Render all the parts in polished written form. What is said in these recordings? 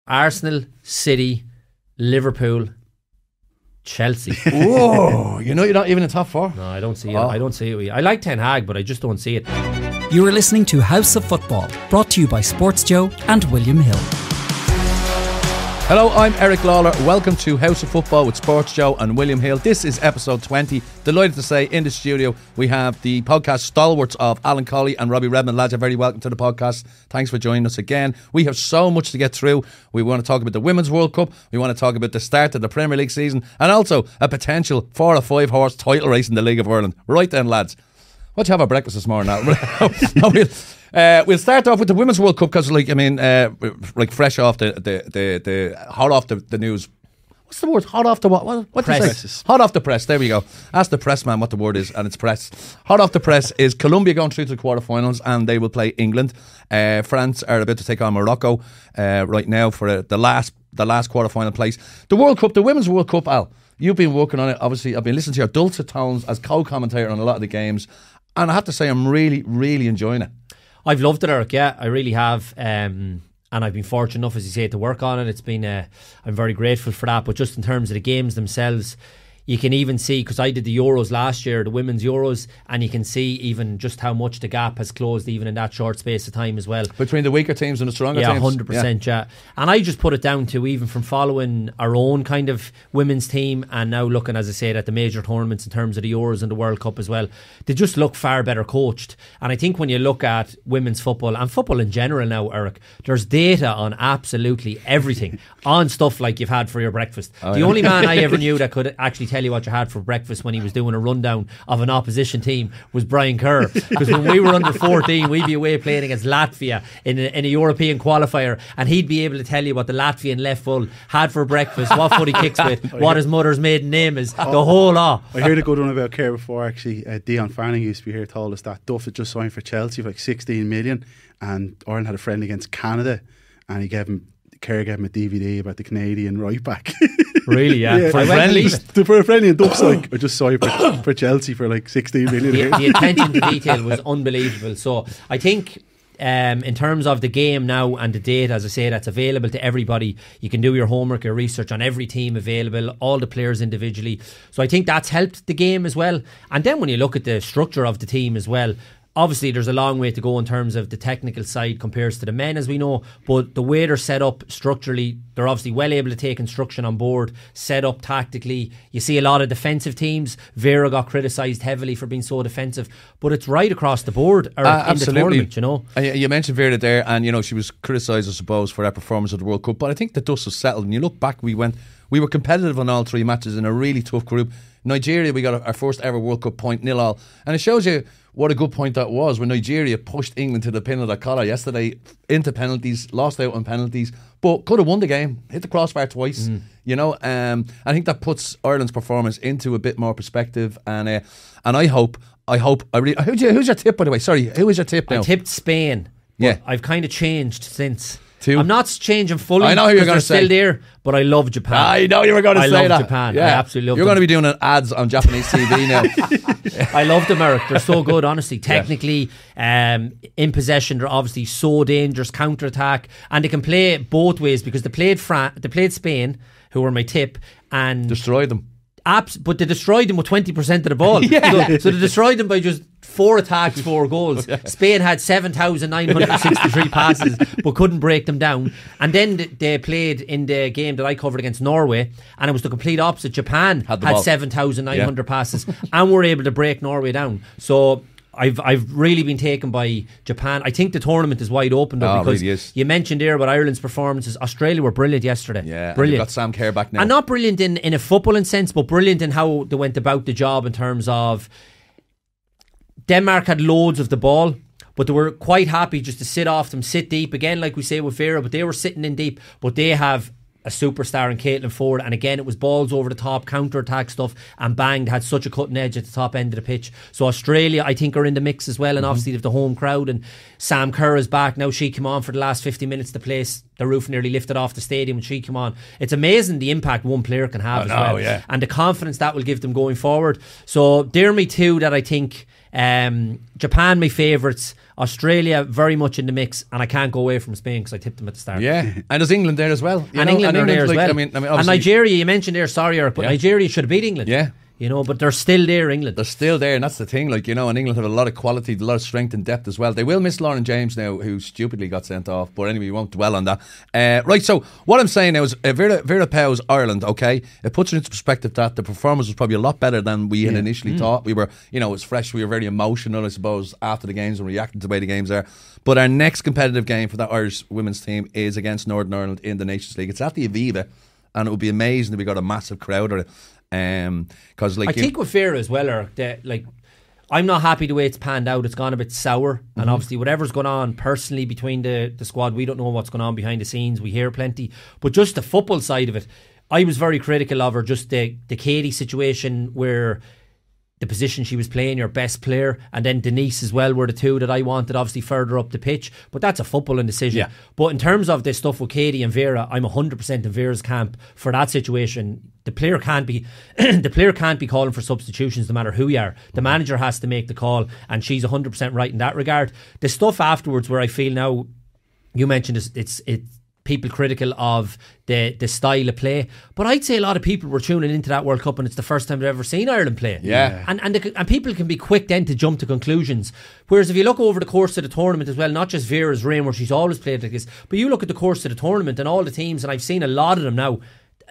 Arsenal, City, Liverpool, Chelsea. Whoa, you're not even in top 4. No, I don't see it. I don't see it. I like Ten Hag, but I just don't see it. You are listening to House of Football, brought to you by Sports Joe and William Hill. Hello, I'm Erik Lawler. Welcome to House of Football with Sports Joe and William Hill. This is episode 20. Delighted to say in the studio we have the podcast stalwarts of Cawley and Robbie Redmond. Lads, you're very welcome to the podcast. Thanks for joining us again. We have so much to get through. We want to talk about the Women's World Cup. We want to talk about the start of the Premier League season and also a potential 4 or 5 horse title race in the League of Ireland. Right then, lads. What did you have for breakfast this morning? We'll start off with the Women's World Cup because, fresh off the hot off the news. What's the word? Hot off the what? What press. Hot off the press. There we go. Ask the press man what the word is, and it's press. Hot off the press is Colombia going through to the quarterfinals, and they will play England. France are about to take on Morocco right now for the last quarterfinal place. The World Cup, the Women's World Cup. Al, you've been working on it. Obviously, I've been listening to your dulcet tones as co-commentator on a lot of the games, and I have to say I'm really, really enjoying it. I've loved it, Erik. Yeah, I really have. And I've been fortunate enough, as you say, to work on it. It's been, I'm very grateful for that. But just in terms of the games themselves, you can even see, because I did the Euros last year, the Women's Euros, and you can see even just how much the gap has closed even in that short space of time as well. Between the weaker teams and the stronger teams? 100%, yeah. And I just put it down to even from following our own kind of women's team and now looking, as I said, at the major tournaments in terms of the Euros and the World Cup as well, they just look far better coached. And I think when you look at women's football and football in general now, Erik, there's data on absolutely everything, on stuff like you've had for your breakfast. The only man I ever knew that could actually tell you what you had for breakfast when he was doing a rundown of an opposition team was Brian Kerr, because when we were under 14 we'd be away playing against Latvia in a European qualifier, and he'd be able to tell you what the Latvian left full had for breakfast, what foot he kicks with, what his mother's maiden name is, the whole lot. I heard a good one about Kerr before actually. Dion Farning used to be here, told us that Duff had just signed for Chelsea for like 16 million, and Ireland had a friend against Canada, and Kerr gave him a DVD about the Canadian right back. Really, yeah. For a friendly, and Duff's like, I just saw you for Chelsea for like 16 million. The attention to detail was unbelievable. So I think in terms of the game now and the data, as I say, that's available to everybody. You can do your homework, your research on every team available, all the players individually. So I think that's helped the game as well. And then when you look at the structure of the team as well, obviously there's a long way to go in terms of the technical side compared to the men, as we know, but the way they're set up structurally, they're obviously well able to take instruction on board, set up tactically. You see a lot of defensive teams. Vera got criticised heavily for being so defensive, but it's right across the board in the tournament, you know. You mentioned Vera there, and she was criticised, I suppose, for her performance at the World Cup, but I think the dust was settled. And you look back, we were competitive on all 3 matches in a really tough group. Nigeria, we got our first ever World Cup point, 0-0, and it shows you what a good point that was when Nigeria pushed England to the pin of the collar yesterday into penalties, lost out on penalties, but could have won the game, hit the crossbar twice. I think that puts Ireland's performance into a bit more perspective, and I hope who's your tip, by the way? Sorry, who is your tip now? I tipped Spain. Yeah, I've kind of changed since. I'm not changing fully. I know who you're going to say. Still there, but I love Japan. I know you were going to say that. I love Japan. Yeah. I absolutely love You're them. going to be doing ads on Japanese TV now. I love them, Erik. They're so good, honestly. Technically, in possession, they're obviously so dangerous, counter-attack, and they can play both ways, because they played Spain, who were my tip, and destroyed them. But they destroyed them with 20% of the ball. So they destroyed them by just 4 attacks, 4 goals. Spain had 7,963 passes, but couldn't break them down. And then they played in the game that I covered against Norway, and it was the complete opposite. Japan had 7,900 passes and were able to break Norway down. So I've really been taken by Japan. I think the tournament is wide open though, because really is. You mentioned there about Ireland's performances. Australia were brilliant yesterday. Yeah, brilliant. You've got Sam Kerr back now. And not brilliant in a footballing sense, but brilliant in how they went about the job in terms of Denmark had loads of the ball, but they were quite happy just to sit deep. Again, like we say with Vera, but they were sitting in deep, but they have a superstar in Caitlin Ford, and again it was balls over the top, counter-attack stuff, and bang, they had such a cutting edge at the top end of the pitch. So Australia I think are in the mix as well, and obviously they've the home crowd, and Sam Kerr is back now. She came on for the last 50 minutes. The place, the roof nearly lifted off the stadium when she came on. It's amazing the impact one player can have and the confidence that will give them going forward. So they're me two that I think Japan, my favourites. Australia, very much in the mix, and I can't go away from Spain because I tipped them at the start. Yeah, and there's England there as well. And England are there as well. I mean, and Nigeria, you mentioned there, sorry, Erik, but Nigeria should have beat England. Yeah. But they're still there, England. They're still there, and that's the thing. And England have a lot of quality, a lot of strength and depth as well. They will miss Lauren James now, who stupidly got sent off. But anyway, we won't dwell on that. Right, so what I'm saying now is Vera Pauw's Ireland, okay? It puts it into perspective that the performance was probably a lot better than we had initially thought. We were, it was fresh. We were very emotional, I suppose, after the games and reacting to the way the games are. But our next competitive game for that Irish women's team is against Northern Ireland in the Nations League. It's at the Aviva, and it would be amazing if we got a massive crowd of it. Because I think with Vera as well, Erik, that I'm not happy the way it's panned out. It's gone a bit sour, and obviously whatever's going on personally between the squad, we don't know what's going on behind the scenes. We hear plenty, but just the football side of it, I was very critical of her. Just the Katie situation where the position she was playing, your best player, and then Denise as well were the two that I wanted obviously further up the pitch. But that's a footballing decision. Yeah. But in terms of this stuff with Katie and Vera, I'm 100% in Vera's camp for that situation. The player can't be calling for substitutions no matter who you are. The manager has to make the call, and she's 100% right in that regard. The stuff afterwards where I feel now, you mentioned it's people critical of the style of play, but I'd say a lot of people were tuning into that World Cup and it's the first time they've ever seen Ireland play. Yeah. And people can be quick then to jump to conclusions. Whereas if you look over the course of the tournament as well, not just Vera's reign where she's always played like this, but you look at the course of the tournament and all the teams, and I've seen a lot of them now,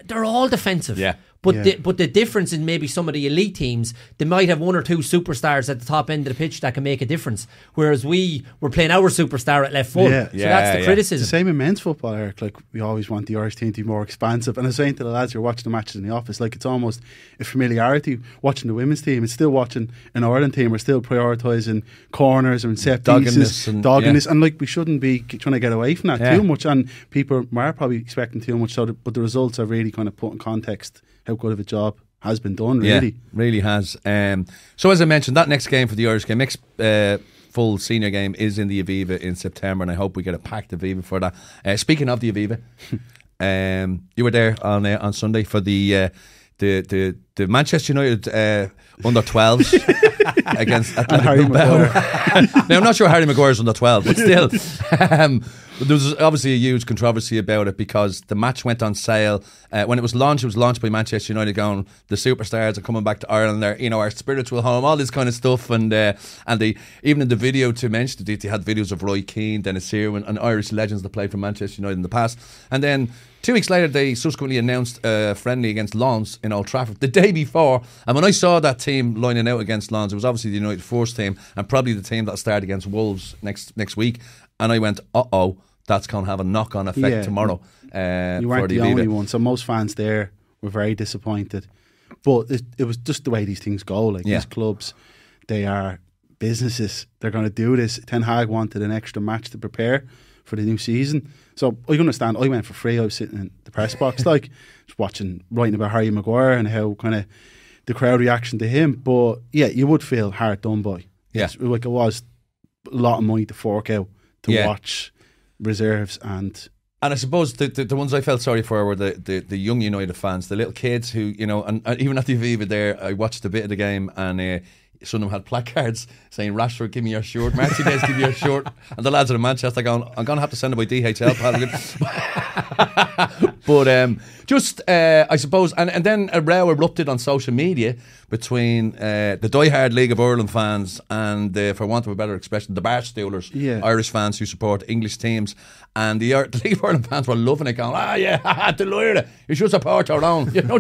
they're all defensive. Yeah. But the difference in maybe some of the elite teams, they might have one or two superstars at the top end of the pitch that can make a difference. Whereas we were playing our superstar at left foot. Yeah. So that's the criticism. It's the same in men's football, Erik. Like, we always want the Irish team to be more expansive. And I was saying to the lads who are watching the matches in the office, like, it's almost a familiarity watching the women's team. It's still watching an Ireland team. We're still prioritising corners and set pieces, doggedness. And like, we shouldn't be trying to get away from that too much. And people are probably expecting too much. But the results are really kind of put in context how good of a job has been done, really. Yeah, really has. So as I mentioned, that next game for the Irish game, next full senior game is in the Aviva in September, and I hope we get a packed Aviva for that. Speaking of the Aviva, you were there on Sunday for the Manchester United under 12s against Athletic Bilbao. Now, I'm not sure Harry Maguire's under 12, but still. There was obviously a huge controversy about it because the match went on sale. When it was launched by Manchester United, going, the superstars are coming back to Ireland, our spiritual home, all this kind of stuff. And they, even in the video to mention it, they had videos of Roy Keane, Denis Irwin, and Irish legends that played for Manchester United in the past. And then 2 weeks later, they subsequently announced a friendly against Lens in Old Trafford the day before. And when I saw that team lining out against Lens, it was obviously the United first team and probably the team that'll start against Wolves next week. And I went, that's going to have a knock-on effect tomorrow. You weren't the only one. So most fans there were very disappointed. But it was just the way these things go. Like, these clubs, they are businesses. They're going to do this. Ten Hag wanted an extra match to prepare for the new season. So I understand. I went for free. I was sitting in the press box, like, just writing about Harry Maguire and how kind of the crowd reaction to him. But yeah, you would feel hard done by. Yeah. Like, it was a lot of money to fork out to watch reserves, and I suppose the ones I felt sorry for were the young United fans, the little kids who, and even at the Aviva there, I watched a bit of the game, and some of them had placards saying, Rashford, give me your shirt, Martinez, give me your shirt, and the lads are in Manchester going, I'm going to have to send it by DHL, pal. But just I suppose, and then a row erupted on social media between the diehard League of Ireland fans and, for want of a better expression, the bar stoolers, Irish fans who support English teams, and the League of Ireland fans were loving it, going, Deloitte, you should support your own. And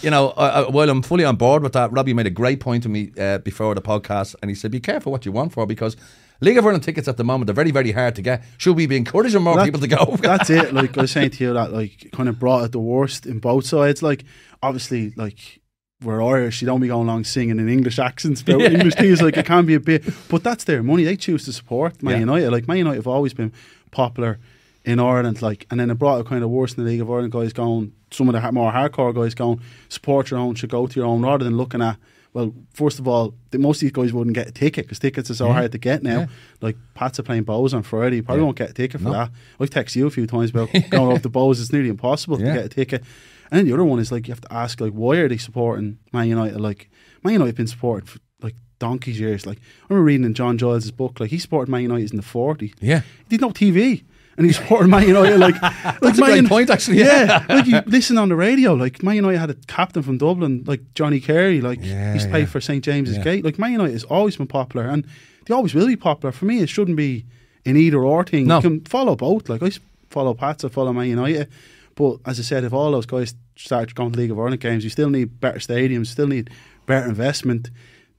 while I'm fully on board with that, Robbie made a great point to me before the podcast, and he said, be careful what you want for, because League of Ireland tickets at the moment are very, very hard to get. Should we be encouraging more people to go? That's it. Like I was saying to you, that like kind of brought out the worst in both sides. Like, obviously, like, we're Irish, you don't be going along singing in English accents about English teams. Like, it can be a bit, but that's their money. They choose to support Man United. Like, Man United have always been popular in Ireland. Like, and then it brought out kind of worse in the League of Ireland guys going, some of the more hardcore guys going, support your own, should go to your own, rather than looking at, well, first of all, most of these guys wouldn't get a ticket because tickets are so hard to get now. Like, Pats are playing Bows on Friday. You probably won't get a ticket for that. I've texted you a few times about going off the Bows. It's nearly impossible to get a ticket. And then the other one is, like, you have to ask, like, why are they supporting Man United? Like, Man United have been supported for, like, donkey's years. Like, I remember reading in John Giles' book, like, he supported Man United in the 40s. Yeah. He did no TV. And he supported Man United, like that's a great point, actually. Yeah, like you listen on the radio, like Man United had a captain from Dublin, like Johnny Carey, like he used to play for St James's Gate. Like, Man United has always been popular, and they always will be popular. For me, it shouldn't be an either or thing. No. You can follow both. Like, I follow Pats, I follow Man United, but as I said, if all those guys start going to League of Ireland games, you still need better stadiums, still need better investment.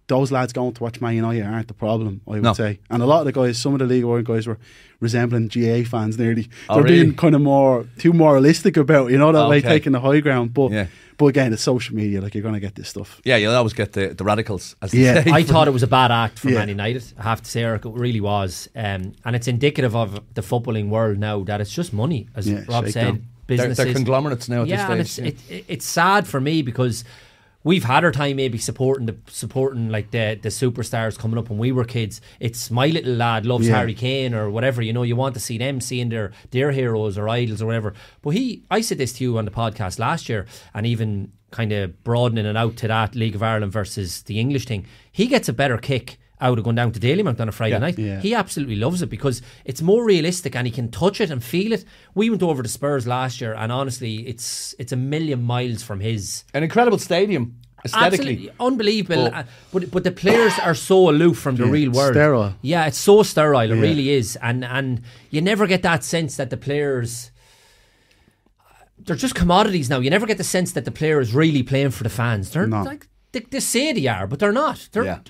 Those lads going to watch Man United aren't the problem, I would say. And a lot of the guys, some of the League of Ireland guys were resembling GA fans nearly. They're being kind of too moralistic about, that way, taking the high ground. But again, it's social media, like, you're going to get this stuff. Yeah, you'll always get the radicals, as they say. I thought it was a bad act for Man United, I have to say, Erik, it really was. And it's indicative of the footballing world now that it's just money, as Rob said. Businesses. They're conglomerates now at this stage. And it's sad for me because we've had our time maybe supporting like the superstars coming up when we were kids. It's my little lad loves Harry Kane or whatever, you want to see them seeing their heroes or idols or whatever. But I said this to you on the podcast last year, and even kind of broadening it out to that League of Ireland versus the English thing, he gets a better kick out of going down to Dalymount on a Friday night. Yeah. He absolutely loves it because it's more realistic and he can touch it and feel it. We went over to Spurs last year, and honestly, it's a million miles from his. An incredible stadium, aesthetically. Absolutely unbelievable. But the players are so aloof from the real world. Sterile. Yeah, it's so sterile. It really is. And you never get that sense that the players, they're just commodities now. You never get the sense that the player is really playing for the fans. They're like, they say they are, but they're not. They're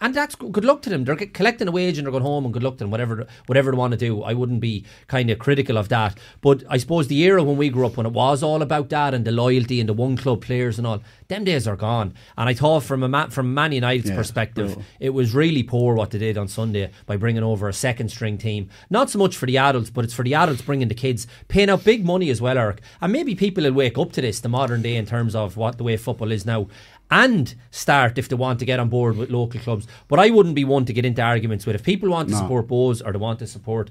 and that's good luck to them. They're collecting a wage and they're going home, and good luck to them, whatever they want to do. I wouldn't be kind of critical of that. But I suppose the era when we grew up, when it was all about that and the loyalty and the one club players and all, them days are gone. And I thought from Man United's perspective, it was really poor what they did on Sunday by bringing over a second string team. Not so much for the adults, but it's for the adults bringing the kids, paying out big money as well, Erik. And maybe people will wake up to this, the modern day, in terms of what the way football is now, and start if they want to get on board with local clubs. But I wouldn't be one to get into arguments with. If people want to support Bows, or they want to support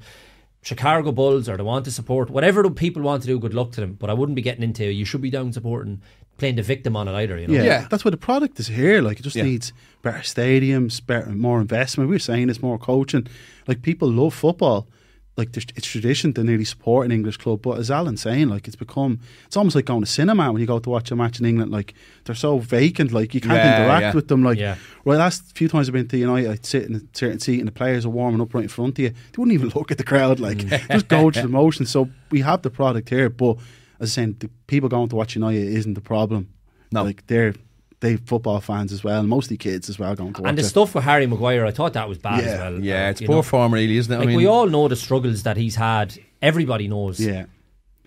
Chicago Bulls, or they want to support whatever the people want to do, good luck to them. But I wouldn't be getting into, you should be down supporting, playing the victim on it either. Yeah, that's why the product is here. Like, it just needs better stadiums, more investment. We were saying it's more coaching. Like, people love football. Like, it's tradition to nearly support an English club, but as Alan's saying, like, it's almost like going to cinema when you go to watch a match in England. Like, they're so vacant, like, you can't interact with them. Like, right, last few times I've been to United, I'd sit in a certain seat and the players are warming up right in front of you. They wouldn't even look at the crowd, like, just go through the motions. So we have the product here, but as I'm saying, the people going to watch United isn't the problem. No, like, they football fans as well, mostly kids as well going to watch. And the stuff with Harry Maguire, I thought that was bad as well. Yeah, it's poor form really, isn't it? Like, we all know the struggles that he's had. Everybody knows. Yeah.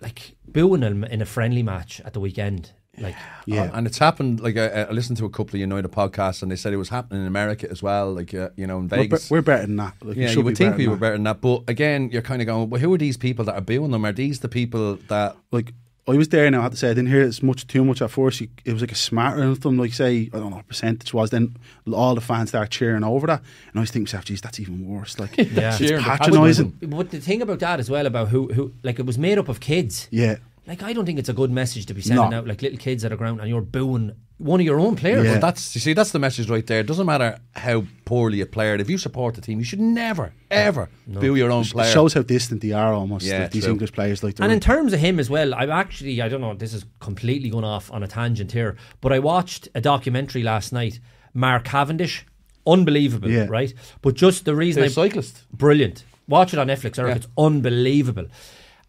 Like, booing him in a friendly match at the weekend. Like, and it's happened. Like, I listened to a couple of United podcasts, and they said it was happening in America as well. Like, in Vegas, we're better than that. Like, you would think we were better than that. But again, you're kind of going, well, who are these people that are booing them? Are these the people that, like, I was there now, I have to say, I didn't hear it too much at first. It was like a smart anthem, like, say, I don't know what percentage was, then all the fans started cheering over that, and I was thinking to myself, geez, that's even worse. Like, it's patronising. But the thing about that as well, about who like, it was made up of kids. Yeah. Like, I don't think it's a good message to be sending out, like, little kids at a ground and you're booing one of your own players. Well, that's the message right there. It doesn't matter how poorly a player, if you support the team, you should never, ever boo your own player. It shows how distant they are almost, like, these English players. Like, and in terms of him as well, I don't know, this is completely going off on a tangent here, but I watched a documentary last night, Mark Cavendish, unbelievable, right? But just the reason, cyclist, brilliant. Watch it on Netflix, Erik. It's unbelievable.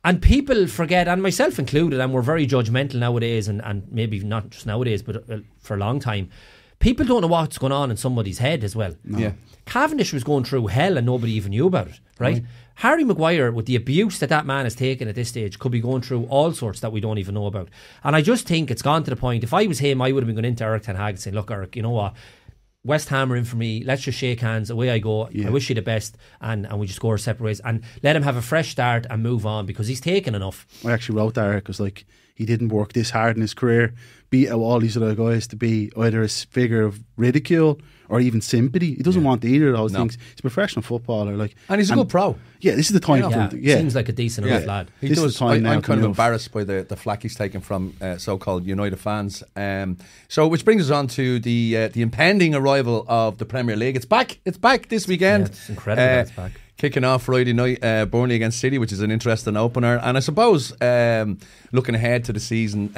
And people forget, and myself included, and we're very judgmental nowadays, and maybe not just nowadays, but for a long time, people don't know what's going on in somebody's head as well. No. Yeah. Cavendish was going through hell and nobody even knew about it, right? Harry Maguire, with the abuse that man has taken at this stage, could be going through all sorts that we don't even know about. And I just think it's gone to the point, if I was him, I would have been going into Erik ten Hag saying, look, Erik, you know what? West Ham are in for me, let's just shake hands, away I go, I wish you the best, and we just go our separate ways, and let him have a fresh start and move on, because he's taken enough. I actually wrote that, Erik, because, like, he didn't work this hard in his career beat out all these other guys to be either a figure of ridicule or even sympathy. He doesn't want either of those things. He's a professional footballer, like, and he's a good pro. Yeah, this is the time for him. Seems like a decent enough lad. He does. I'm kind of embarrassed by the flack he's taken from so-called United fans. So, which brings us on to the impending arrival of the Premier League. It's back this weekend. Yeah, it's incredible that it's back. Kicking off Friday night, Burnley against City, which is an interesting opener. And I suppose, looking ahead to the season,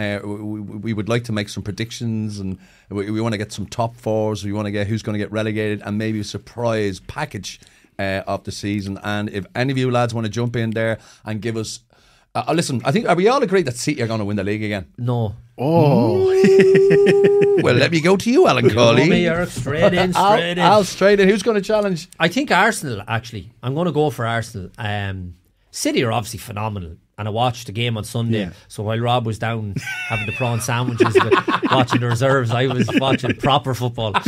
we would like to make some predictions, and we want to get some top fours. We want to get who's going to get relegated, and maybe a surprise package of the season. And if any of you lads want to jump in there and give us listen, I think, are we all agreed that City are going to win the league again? No. Oh. Well, let me go to you, Alan Cawley. Me, Erik, straight in. Al, straight in. Who's going to challenge? I think Arsenal, actually. I'm going to go for Arsenal. City are obviously phenomenal. And I watched the game on Sunday. So while Rob was down having the prawn sandwiches watching the reserves, I was watching proper football. But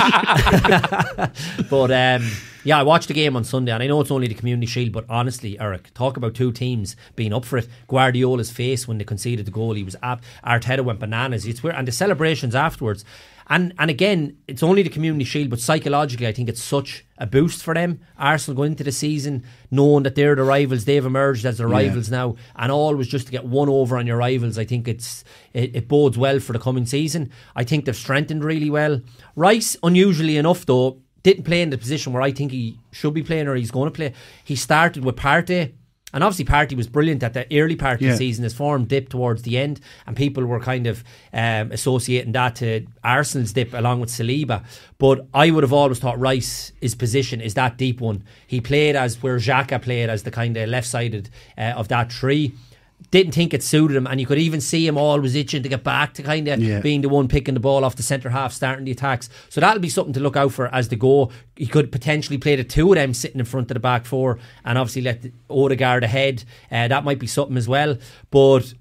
I watched the game on Sunday, and I know it's only the Community Shield, but honestly, Erik, talk about two teams being up for it. Guardiola's face when they conceded the goal, he was Arteta went bananas. It's weird, and the celebrations afterwards. And again, it's only the Community Shield, but psychologically I think it's such a boost for them. Arsenal going into the season knowing that they're the rivals, they've emerged as the rivals now, and always just to get one over on your rivals. I think it bodes well for the coming season. I think they've strengthened really well. Rice, unusually enough though, didn't play in the position where I think he should be playing or he's going to play. He started with Partey. And obviously Partey was brilliant at the early part of the season. His form dipped towards the end, and people were kind of associating that to Arsenal's dip along with Saliba. But I would have always thought Rice's position is that deep one. He played as where Xhaka played, as the kind of left-sided of that three. Didn't think it suited him, and you could even see him always itching to get back to kind of being the one picking the ball off the centre half, starting the attacks. So that'll be something to look out for as they go. He could potentially play the two of them sitting in front of the back four, and obviously let Odegaard ahead. That might be something as well. But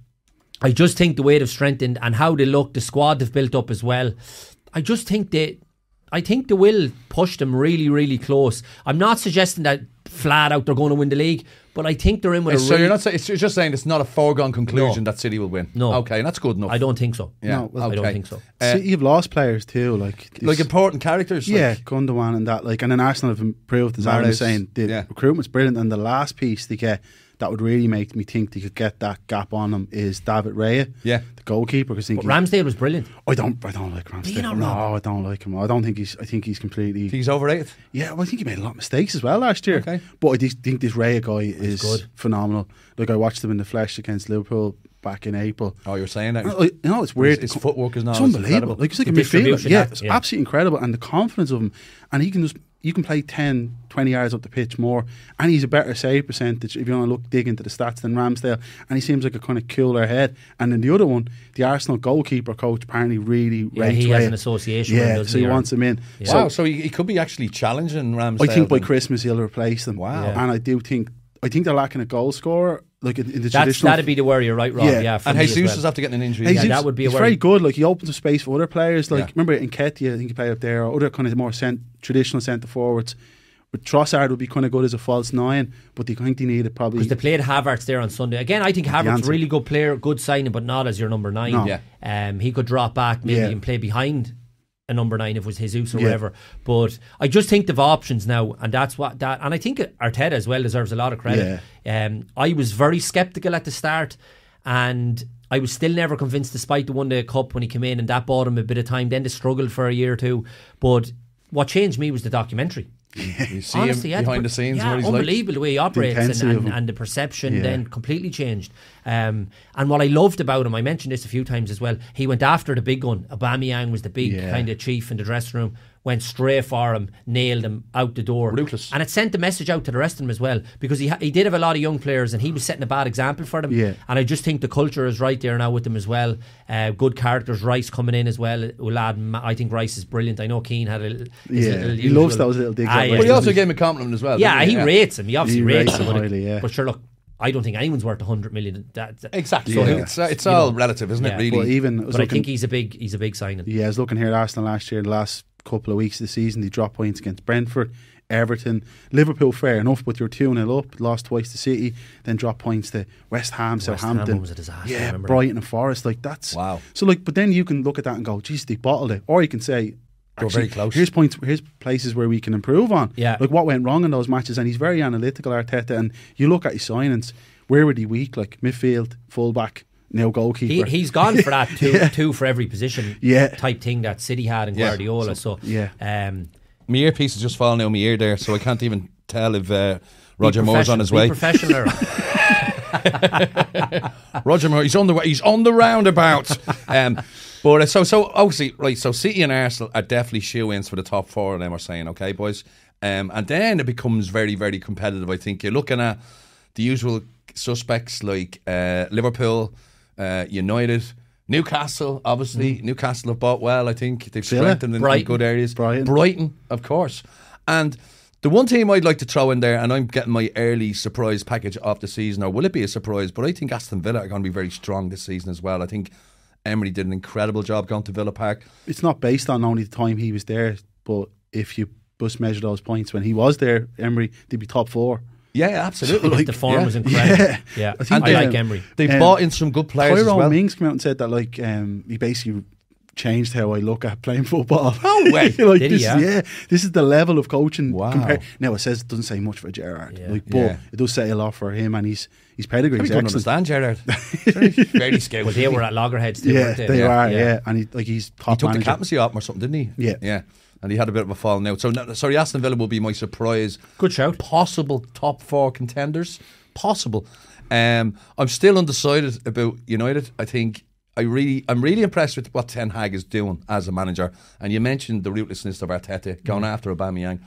I just think the way they've strengthened and how they look, the squad they've built up as well, I think they will push them really, really close. I'm not suggesting that flat out they're going to win the league, but I think they're in with So you're not saying, you're just saying it's not a foregone conclusion that City will win? No. Okay, that's good enough. I don't think so. Yeah. No, I don't think so. City have lost players too, like important characters. Yeah, Gundogan and that. And then Arsenal have improved, as Aaron was saying. The recruitment's brilliant, and the last piece they get that would really make me think they could get that gap on them is David Raya, the goalkeeper. Because Ramsdale was brilliant. I don't like Ramsdale. No, I don't like him. I think he's completely. He's overrated. Yeah, well, I think he made a lot of mistakes as well last year. Okay. But I just think this Raya guy is good. Phenomenal. Like, I watched him in the flesh against Liverpool back in April. Oh, you're saying that? It's weird. His footwork is not unbelievable. Incredible. Like, it's like a midfielder. Yeah, it's absolutely incredible. And the confidence of him, and he can just. You can play 10, 20 yards up the pitch more, and he's a better save percentage if you want to dig into the stats than Ramsdale, and he seems like a kind of cooler head. And then the other one, the Arsenal goalkeeper coach apparently really rates he has an association with him, so he wants him in. Yeah. Wow, so he could be actually challenging Ramsdale. I think by Christmas he'll replace them. Wow. And I think they're lacking a goal scorer. Like in the traditional, that'd be the worry, you're right, Rob. Yeah, and Jesus does have to get an injury. That would be a worry. He's very good. Like, he opens up space for other players. Like, remember in Nketiah, I think he played up there, or other kind of more traditional centre forwards. But Trossard would be kind of good as a false nine, but I think they need it probably because they played Havertz there on Sunday. Again, I think Havertz is a really good player, good signing, but not as your number 9. No. He could drop back maybe and play behind a number 9 if it was Jesus or whatever. But I just think they've options now, and that's what that. And I think Arteta as well deserves a lot of credit. I was very sceptical at the start, and I was still never convinced, despite the One Day Cup when he came in, and that bought him a bit of time. Then they struggled for a year or two, but what changed me was the documentary. You see honestly, him behind the scenes, what he's unbelievable the way he operates, and the perception then completely changed. And what I loved about him, I mentioned this a few times as well, he went after the big gun. Aubameyang was the big kind of chief in the dressing room, went straight for him, nailed him out the door. Ruthless. And it sent the message out to the rest of them as well, because he did have a lot of young players, and he was setting a bad example for them. And I just think the culture is right there now with them as well. Good characters. Rice coming in as well. I think Rice is brilliant. I know Keane had a little he loves those little digs. But he also gave him a compliment as well. Yeah, he rates him. He obviously rates him highly, but sure, look, I don't think anyone's worth 100 million. Exactly. So it's all relative, isn't it? Really. But I think he's a big signing. Yeah, I was looking here at Arsenal last year. The last couple of weeks of the season, they dropped points against Brentford, Everton. Liverpool, fair enough, but you're 2-0 up, lost twice to City, then drop points to West Ham, Southampton. West Ham was a disaster. Yeah, Brighton and Forest. Like, that's wow. So like, but then you can look at that and go, geez, they bottled it. Or you can say, They're very close. Here's places where we can improve on. Yeah. Like what went wrong in those matches, and he's very analytical, Arteta. And you look at his signings, where were they weak? Like midfield, fullback, now goalkeeper. He's gone for that two for every position type thing that City had in Guardiola. So my earpiece is just falling out of my ear there, so I can't even tell if Roger Moore's on his way. Professional. Roger Moore, he's on the roundabout. But so obviously, right, so City and Arsenal are definitely shoe-ins for the top four, and then we're saying, okay, boys. And then it becomes very, very competitive, I think. You're looking at the usual suspects like Liverpool, United, Newcastle, obviously. Newcastle have bought well, I think. They've strengthened in good areas. Brighton, of course. And the one team I'd like to throw in there, and I'm getting my early surprise package of the season, or will it be a surprise? But I think Aston Villa are going to be very strong this season as well. I think Emery did an incredible job going to Villa Park. It's not based on only the time he was there, but if you just measure those points when he was there, Emery, they'd be top four. Yeah, absolutely. So, like, the form was incredible. Yeah. I think I like Emery. They've bought in some good players Tyrone as well. Mings came out and said that he basically changed how I look at playing football. No way. Like, Did he? This is the level of coaching. Wow. Now it doesn't say much for Gerrard, but it does say a lot for him, and his pedigree is I don't excellent. understand Gerrard. Very scouted. Well, they were at loggerheads too, Yeah, weren't they? they are. Yeah, and he's top He took manager. the captaincy off him or something, didn't he? Yeah. And he had a bit of a falling out. So, sorry, Aston Villa will be my surprise. Good shout. Possible top four contenders. Possible. I'm still undecided about United. I think I'm really impressed with what Ten Hag is doing as a manager. And you mentioned the ruthlessness of Arteta going after Aubameyang.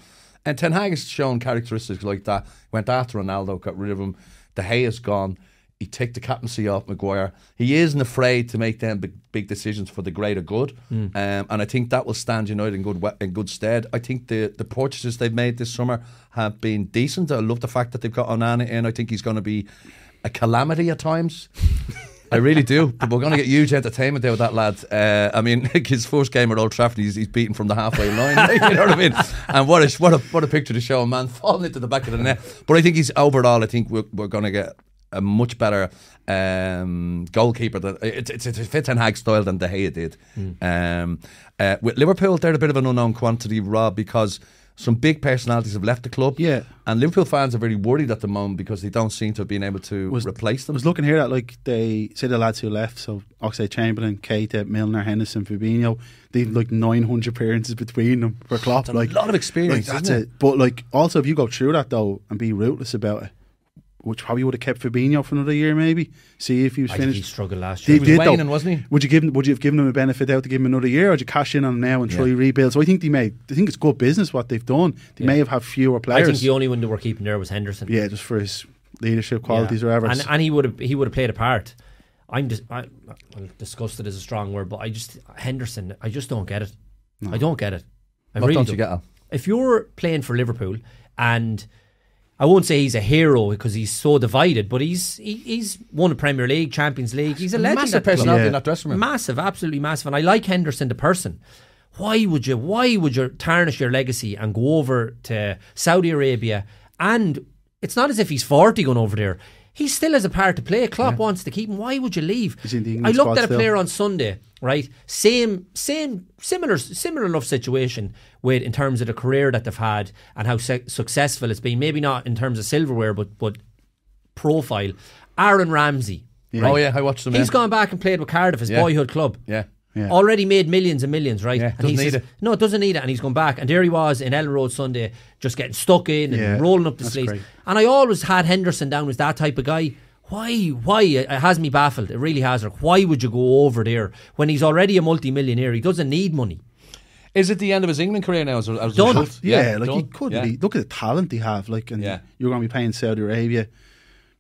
And Ten Hag has shown characteristics like that. Went after Ronaldo, got rid of him. De Gea's gone. He took the captaincy off Maguire. He isn't afraid to make them big decisions for the greater good, and I think that will stand United in good stead. I think the purchases they've made this summer have been decent. I love the fact that they've got Onana in. I think he's going to be a calamity at times. I really do. But we're going to get huge entertainment there with that lad. I mean, his first game at Old Trafford, he's beaten from the halfway line. You know what I mean? And what a picture to show a man falling into the back of the net. But I think overall, I think we're going to get a much better goalkeeper. It's a fit and Hag style than De Gea did. With Liverpool, they're a bit of an unknown quantity, Rob, because some big personalities have left the club. Yeah. And Liverpool fans are very worried at the moment because they don't seem to have been able to replace them. I was looking here at they say the lads who left, so Oxlade-Chamberlain, Keita, Milner, Henderson, Fabinho, they've 900 appearances between them for Klopp. That's a lot of experience, that's isn't it. But also if you go through that though and be ruthless about it, which probably would have kept Fabinho for another year, maybe. See if he was finished. I think he struggled last year. He was waning, wasn't he? Would you have given him a benefit out to give him another year, or would you cash in on him now and try rebuild? So I think it's good business what they've done. They may have had fewer players. I think the only one they were keeping there was Henderson. Yeah, just for his leadership qualities or whatever. And he would have played a part. Disgusted is a strong word, but Henderson, I just don't get it. No. I don't get it. What don't you get it? If you're playing for Liverpool, and I won't say he's a hero because he's so divided, but he's won a Premier League, Champions League. He's a legend. Massive personality in that dressing room. Massive, absolutely massive. And I like Henderson, the person. Why would you tarnish your legacy and go over to Saudi Arabia? And it's not as if he's 40 going over there. He still has a part to play. Klopp wants to keep him. Why would you leave? I looked at a player on Sunday, right? Similar enough situation in terms of the career that they've had and how successful it's been. Maybe not in terms of silverware, but profile. Aaron Ramsey. Yeah. Right? Oh yeah, I watched him. He's gone back and played with Cardiff, his boyhood club. Yeah. Yeah. Already made millions and millions, right? Yeah, and he says, no, it doesn't need it. And he's gone back. And there he was in Ellen Road Sunday, just getting stuck in and rolling up the sleeves. Great. And I always had Henderson down as that type of guy. Why? It has me baffled. It really has. Why would you go over there when he's already a multi-millionaire? He doesn't need money. Is it the end of his England career now? Done. He could be. Look at the talent they have. You're going to be paying Saudi Arabia,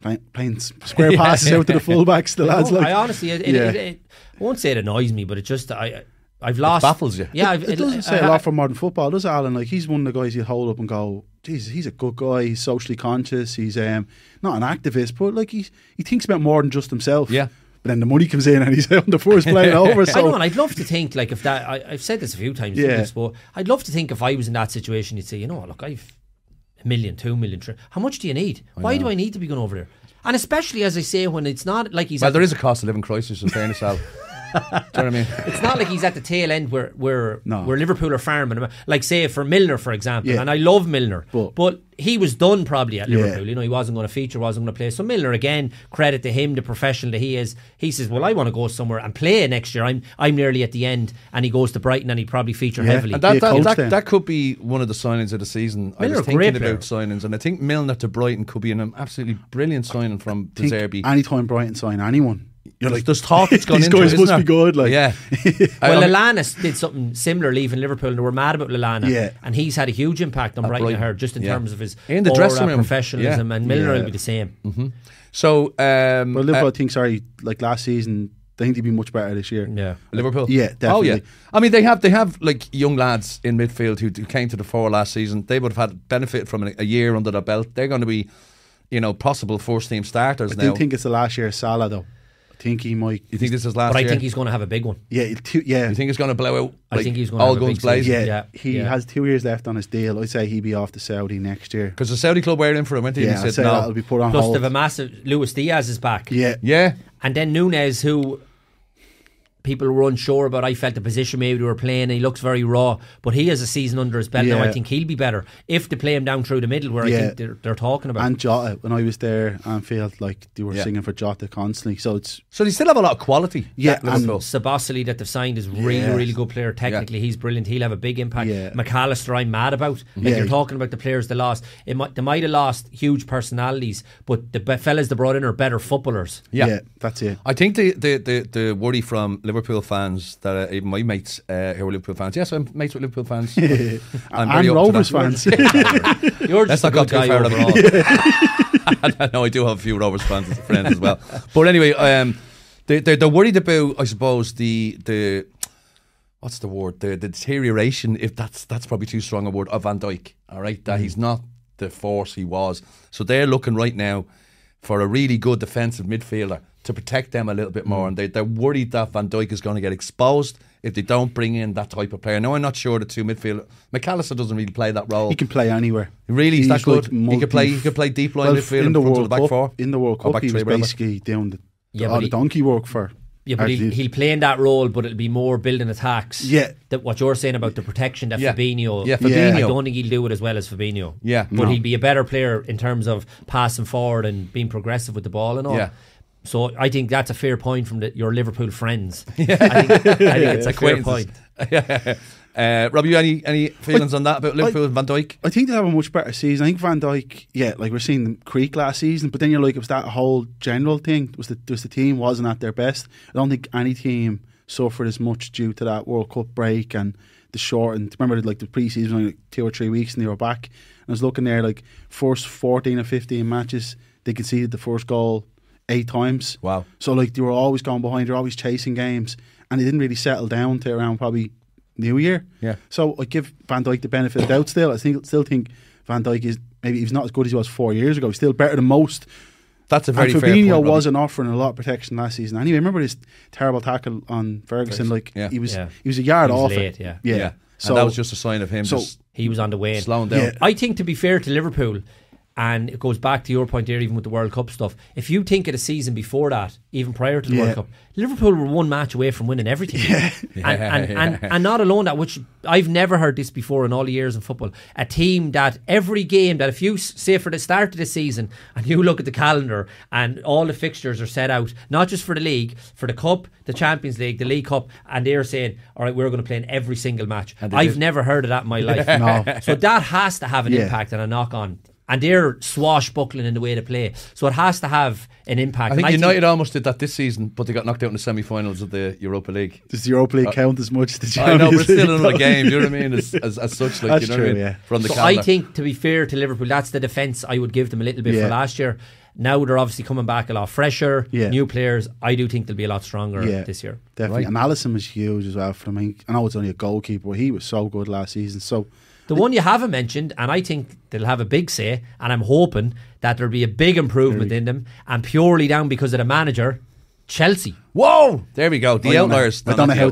playing square passes out to the fullbacks. The lads. I honestly, I won't say it annoys me, but it just I've lost. It baffles you. Yeah, it doesn't say a lot for modern football, does it, Alan? He's one of the guys you hold up and go, "Geez, he's a good guy. He's socially conscious. He's not an activist, but he thinks about more than just himself." Yeah. But then the money comes in and he's on the first plane over. So. I know, and I'd love to think if that. I've said this a few times, but I'd love to think if I was in that situation, you'd say, look, I've 1 million, 2 million. How much do you need? Why do I need to be going over there? And especially, as I say, when it's not like he's... Well, there is a cost of living crisis in fairness, Al. Do you know what I mean? It's not like he's at the tail end where Liverpool are farming him. Like, say, for Milner, for example, and I love Milner, but he was done probably at Liverpool. You know, he wasn't going to feature, wasn't going to play. So Milner, again, credit to him, the professional that he is. He says, well, I want to go somewhere and play next year. I'm nearly at the end, and he goes to Brighton and he probably feature heavily. And that could be one of the signings of the season. Milner, I was thinking about signings, and I think Milner to Brighton could be an absolutely brilliant signing from De Zerbi. Anytime Brighton sign anyone, you're like, there's talk it's gone these into guys it, must be good. Like, yeah. Well, Lallana did something similar leaving Liverpool, and they were mad about Lallana. And he's had a huge impact on Brighton, I heard, just in terms of his in the dressing room, professionalism, and Milner will be the same. Mm-hmm. So, well, Liverpool, I think, like last season, I think they'd be much better this year. Yeah, Liverpool. Yeah, definitely. Oh, yeah. I mean, they have like young lads in midfield who came to the fore last season. They would have had benefit from a year under their belt. They're going to be, possible first team starters now. I think it's the last year of Salah, though. I think he might. You think this is last year? But I think he's going to have a big one. Yeah. You think he's going to blow out? I think he's going to all have guns blazing. He has 2 years left on his deal. I'd say he'd be off to Saudi next year. Because the Saudi club were in for him, weren't they? Yeah, he said no. That'll be put on Plus, hold. they've a massive Luis Diaz is back. Yeah. And then Núñez, who people were unsure about. I felt the position maybe they were playing, and he looks very raw, but he has a season under his belt now. I think he'll be better if they play him down through the middle, where I think they're talking about. And Jota, when I was there, Anfield, like they were singing for Jota constantly. So they still have a lot of quality. Yeah, and Sabosely that they've signed is really good player. Technically, he's brilliant. He'll have a big impact. McAllister, I'm mad about. Like you're talking about the players they lost. They might have lost huge personalities, but the fellas they brought in are better footballers. Yeah, that's it. I think the worry from Liverpool fans, that even my mates who are Liverpool fans, yes, I'm mates with Liverpool fans. I'm Rovers fans. You're just a good guy overall. No, I do have a few Rovers fans as friends as well. But anyway, they're worried about, I suppose, the what's the word? The deterioration, if that's probably too strong a word, of Van Dijk. All right, that he's not the force he was. So they're looking right now for a really good defensive midfielder to protect them a little bit more, and they're worried that Van Dijk is going to get exposed if they don't bring in that type of player. Now, I'm not sure the two midfielder. McAllister doesn't really play that role. He can play anywhere. Really, he's that good. Like he could play deep line midfield in front of the back four. In the World Cup, he was basically doing the donkey work for. Yeah, but he'll play in that role, but it'll be more building attacks. Yeah. That what you're saying about the protection that Fabinho. Yeah, Fabinho. I don't think he'll do it as well as Fabinho. Yeah. But he'll be a better player in terms of passing forward and being progressive with the ball and all. Yeah. So I think that's a fair point from your Liverpool friends. Yeah. I think it's a fair point. Robbie, any feelings on that about Liverpool and Van Dijk? I think they have a much better season. I think Van Dijk, like we're seeing them creak last season, but then you're like, it was that whole general thing. It was the team wasn't at their best. I don't think any team suffered as much due to that World Cup break and the short. And remember, like the pre-season, only like 2 or 3 weeks, and they were back. And I was looking there, like first 14 or 15 matches, they conceded the first goal 8 times. Wow. So like they were always going behind, they were always chasing games, and they didn't really settle down to around probably New Year. Yeah. So I give Van Dijk the benefit of the doubt still. I still think Van Dijk is, maybe he's not as good as he was 4 years ago. He's still better than most. That's a very fair point. Fabinho wasn't offering a lot of protection last season. Anyway, remember this terrible tackle on Ferguson? Like he was a yard off late, it. Yeah. So that was just a sign of him. He was on the wane, slowing down. Yeah. I think, to be fair to Liverpool, and it goes back to your point there, even with the World Cup stuff, if you think of the season before that, even prior to the World Cup, Liverpool were one match away from winning everything. And not alone that, which I've never heard this before in all the years in football, a team that every game that, if you say for the start of the season and you look at the calendar and all the fixtures are set out, not just for the league, for the Cup, the Champions League, the League Cup, and they're saying, all right, we're going to play in every single match. I've never heard of that in my life. No. So that has to have an impact and a knock on. And they're swashbuckling in the way they play. So it has to have an impact. I think United almost did that this season, but they got knocked out in the semi-finals of the Europa League. Does the Europa League count as much as the Champions League? I know, but it's still League, another game, do you know what I mean? As such, like, that's you know true, what I mean? From the so calendar. I think, to be fair to Liverpool, that's the defence I would give them a little bit for last year. Now they're obviously coming back a lot fresher, new players. I do think they'll be a lot stronger this year. Definitely. And Alisson was huge as well for them. I know it's only a goalkeeper, but he was so good last season. So the one you haven't mentioned, and I think they'll have a big say, and I'm hoping that there'll be a big improvement in them, and purely down because of the manager, Chelsea. Whoa! There we go. The outliers. I don't know how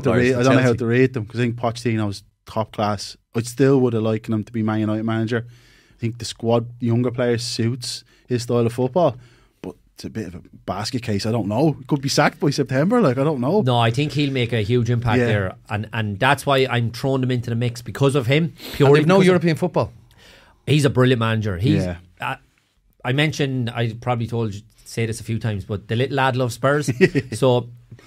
to rate them, because I think Pochettino's top class. I still would have liked him to be Man United manager, think the squad, younger players, suits his style of football. But it's a bit of a basket case. I don't know. He could be sacked by September. Like, I don't know. No, I think he'll make a huge impact there, and that's why I'm throwing him into the mix because of him. Purely no European football. He's a brilliant manager. I mentioned, I probably say this a few times, but the little lad loves Spurs.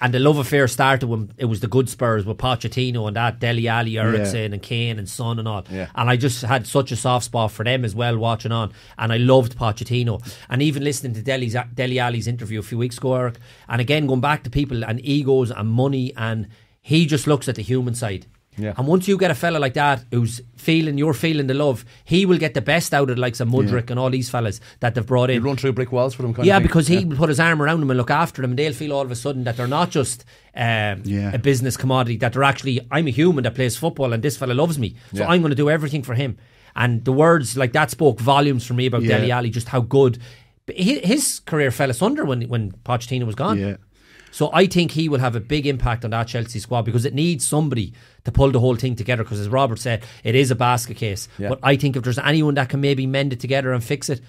And the love affair started when it was the good Spurs with Pochettino and that Dele Alli, Eriksen and Kane and Son and all. Yeah. And I just had such a soft spot for them as well watching on. And I loved Pochettino. And even listening to Dele Alli's interview a few weeks ago, Erik, and again going back to people and egos and money, and he just looks at the human side. Yeah. And once you get a fella like that who's you're feeling the love, he will get the best out of the likes of Mudryk and all these fellas that they've brought in. You run through brick walls for them, kind of thing. Because he will put his arm around them and look after them, and they'll feel all of a sudden that they're not just a business commodity, that they're actually, I'm a human that plays football and this fella loves me, so I'm going to do everything for him. And the words like that spoke volumes for me about Dele Alli, just how good his career fell asunder when Pochettino was gone. Yeah. So I think he will have a big impact on that Chelsea squad because it needs somebody to pull the whole thing together, because as Robert said, it is a basket case. But I think if there's anyone that can maybe mend it together and fix it,